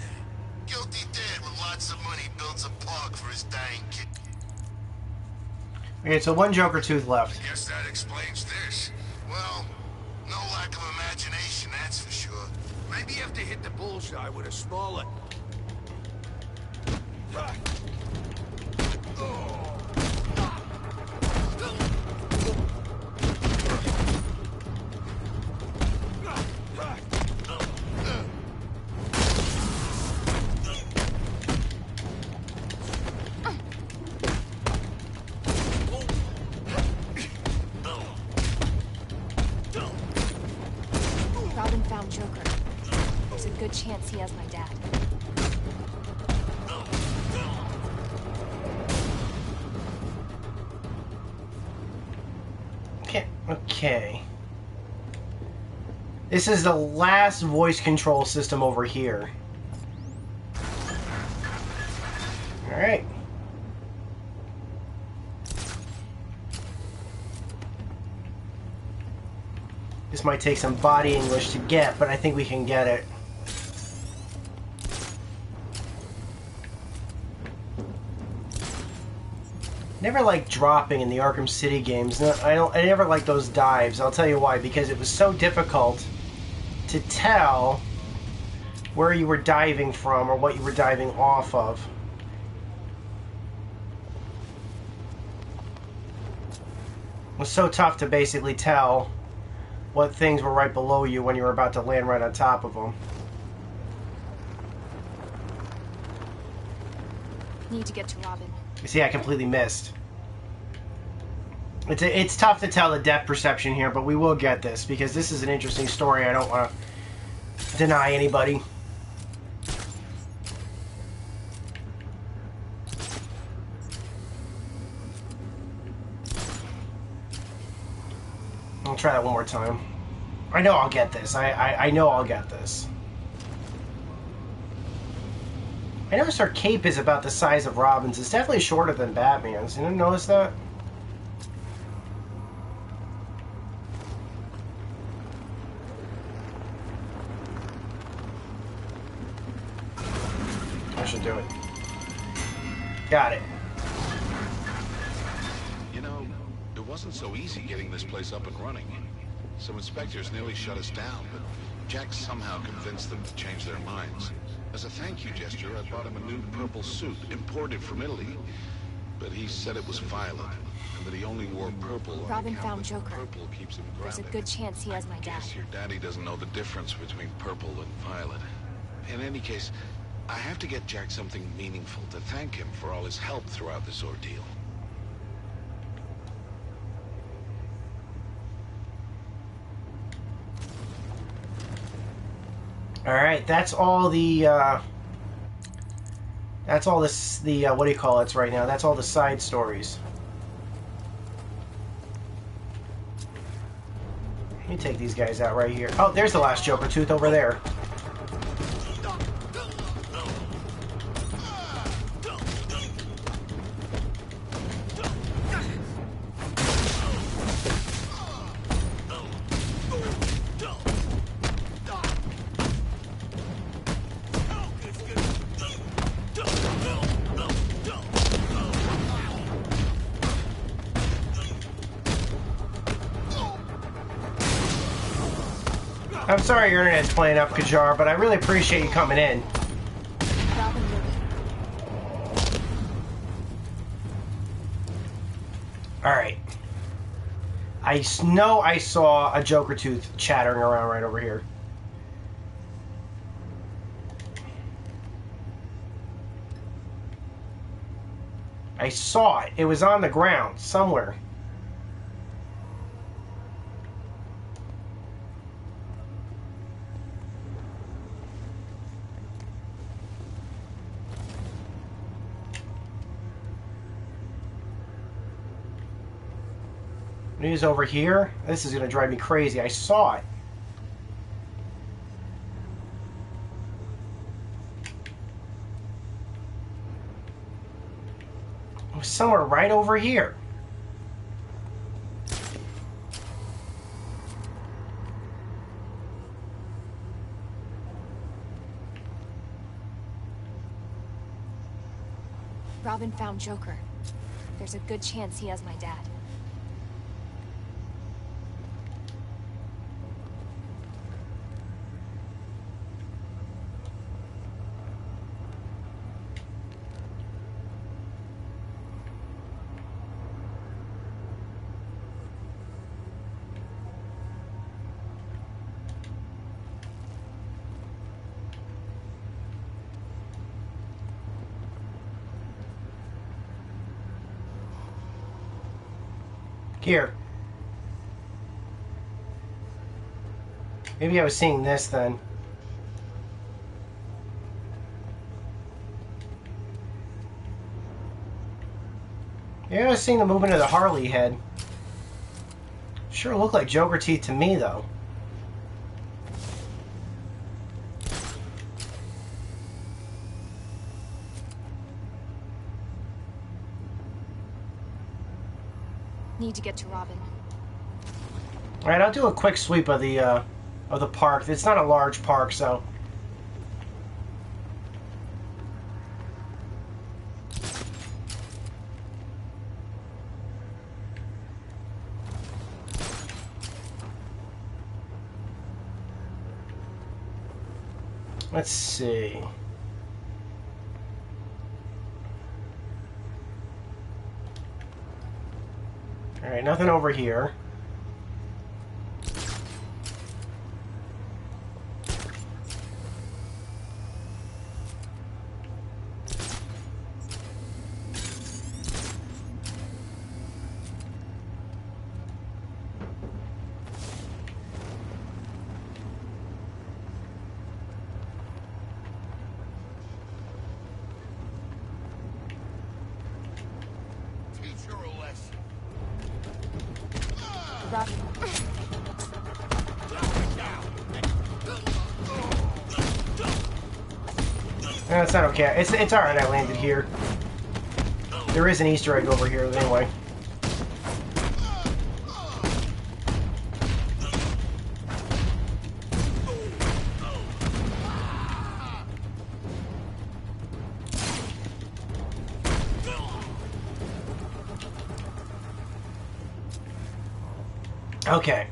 Guilty dad with lots of money builds a park for his dying kid. Okay, so 1 Joker tooth left. I guess that explains this. Well, no lack of imagination, that's for sure. Maybe you have to hit the bullseye with a smaller... chance he has my dad. Okay. This is the last voice control system over here. Alright. This might take some body English to get, but I think we can get it. Never liked dropping in the Arkham City games. No, I never liked those dives. I'll tell you why. Because it was so difficult to tell where you were diving from or what you were diving off of. It was so tough to basically tell what things were right below you when you were about to land right on top of them. Need to get to Robin. You see, I completely missed. It's tough to tell the depth perception here, but we will get this, because this is an interesting story. I don't want to deny anybody. I'll try that one more time. I know I'll get this. I know I'll get this. I noticed her cape is about the size of Robin's. It's definitely shorter than Batman's. You didn't notice that? I should do it. Got it. You know, it wasn't so easy getting this place up and running. Some inspectors nearly shut us down, but Jack somehow convinced them to change their minds. As a thank you gesture, I bought him a new purple suit, imported from Italy. But he said it was violent, and that he only wore purple. Robin found Joker. Purple keeps him grounded. There's a good chance he has my dad. Guess your daddy doesn't know the difference between purple and violet. In any case, I have to get Jack something meaningful to thank him for all his help throughout this ordeal. Alright, that's all the, that's all this, what do you call it right now? That's all the side stories. Let me take these guys out right here. Oh, there's the last Joker tooth over there. I'm sorry your internet's playing up, Kajar, but I really appreciate you coming in. Alright. I know I saw a Joker tooth chattering around right over here. I saw it. It was on the ground somewhere. It is over here. This is going to drive me crazy. I saw it. It was somewhere right over here. Robin found Joker. There's a good chance he has my dad. Here. Maybe I was seeing this then. Yeah, I was seeing the movement of the Harley head. Sure look like Joker teeth to me, though. Need to get to Robin. All right, I'll do a quick sweep of the park. It's not a large park, so. Let's see. All right, nothing over here. Robin. No, it's not okay. It's all right. I landed here. There is an Easter egg over here, anyway. Okay.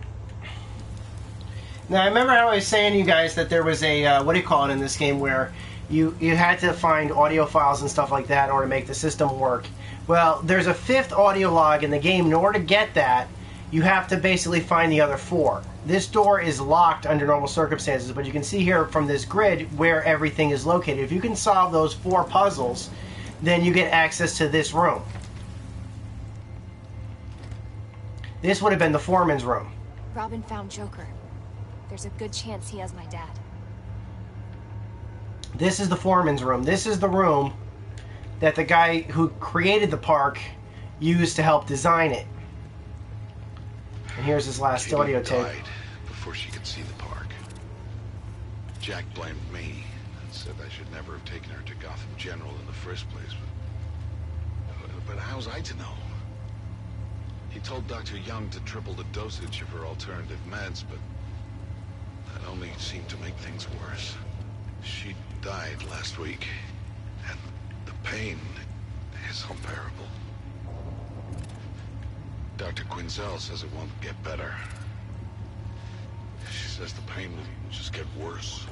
Now, I remember how I was saying to you guys that there was a, what do you call it in this game, where you had to find audio files and stuff like that in order to make the system work. Well, there's a 5th audio log in the game. In order to get that, you have to basically find the other 4. This door is locked under normal circumstances, but you can see here from this grid where everything is located. If you can solve those 4 puzzles, then you get access to this room. This would have been the foreman's room. Robin found Joker. There's a good chance he has my dad. This is the foreman's room. This is the room that the guy who created the park used to help design it. And here's his last audio tape. Died before she could see the park. Jack blamed me and said I should never have taken her to Gotham General in the first place. But how was I to know? He told Dr. Young to triple the dosage of her alternative meds, but that only seemed to make things worse. She died last week, and the pain is unbearable. Dr. Quinzel says it won't get better. She says the pain will just get worse,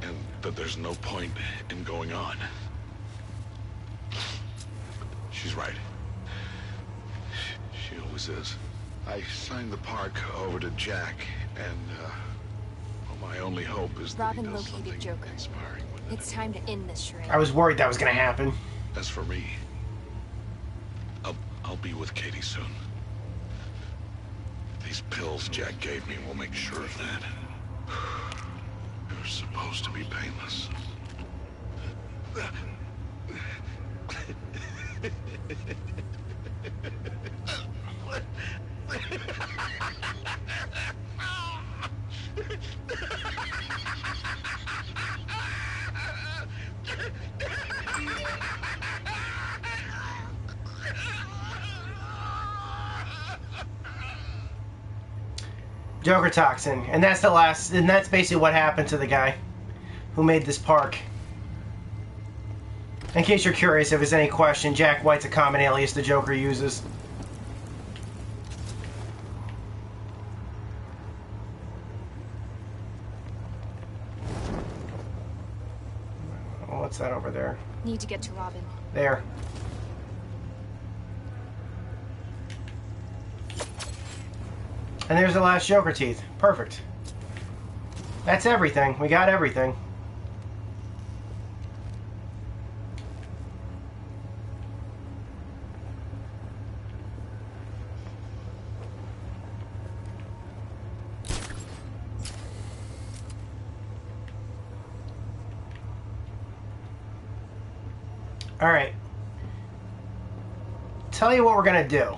and that there's no point in going on. She's right. She always is. I signed the park over to Jack, and well, my only hope is that he Robin does located something Joker. inspiring with it. It's time to end this charade. I was worried that was going to happen. As for me, I'll be with Katie soon. These pills Jack gave me will make sure of that. They're supposed to be painless. Joker toxin, and that's the last, and that's basically what happened to the guy who made this park. In case you're curious, if there's any question, Jack White's a common alias the Joker uses. What's that over there? Need to get to Robin. There. And there's the last Joker teeth. Perfect. That's everything. We got everything. All right. tell you what we're going to do.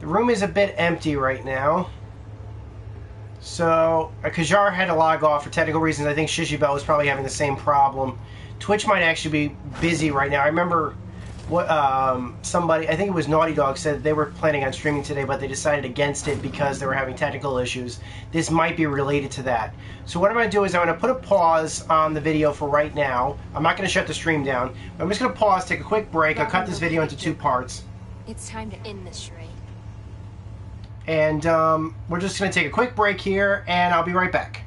The room is a bit empty right now. So, Kajar had to log off for technical reasons. I think Shishibel was probably having the same problem. Twitch might actually be busy right now. I remember what somebody, I think it was Naughty Dog, said they were planning on streaming today, but they decided against it because they were having technical issues. This might be related to that. So what I'm going to do is I'm going to put a pause on the video for right now. I'm not going to shut the stream down. I'm just going to pause, take a quick break. I'll cut this video into 2 parts. It's time to end this charade. And we're just going to take a quick break here, and I'll be right back.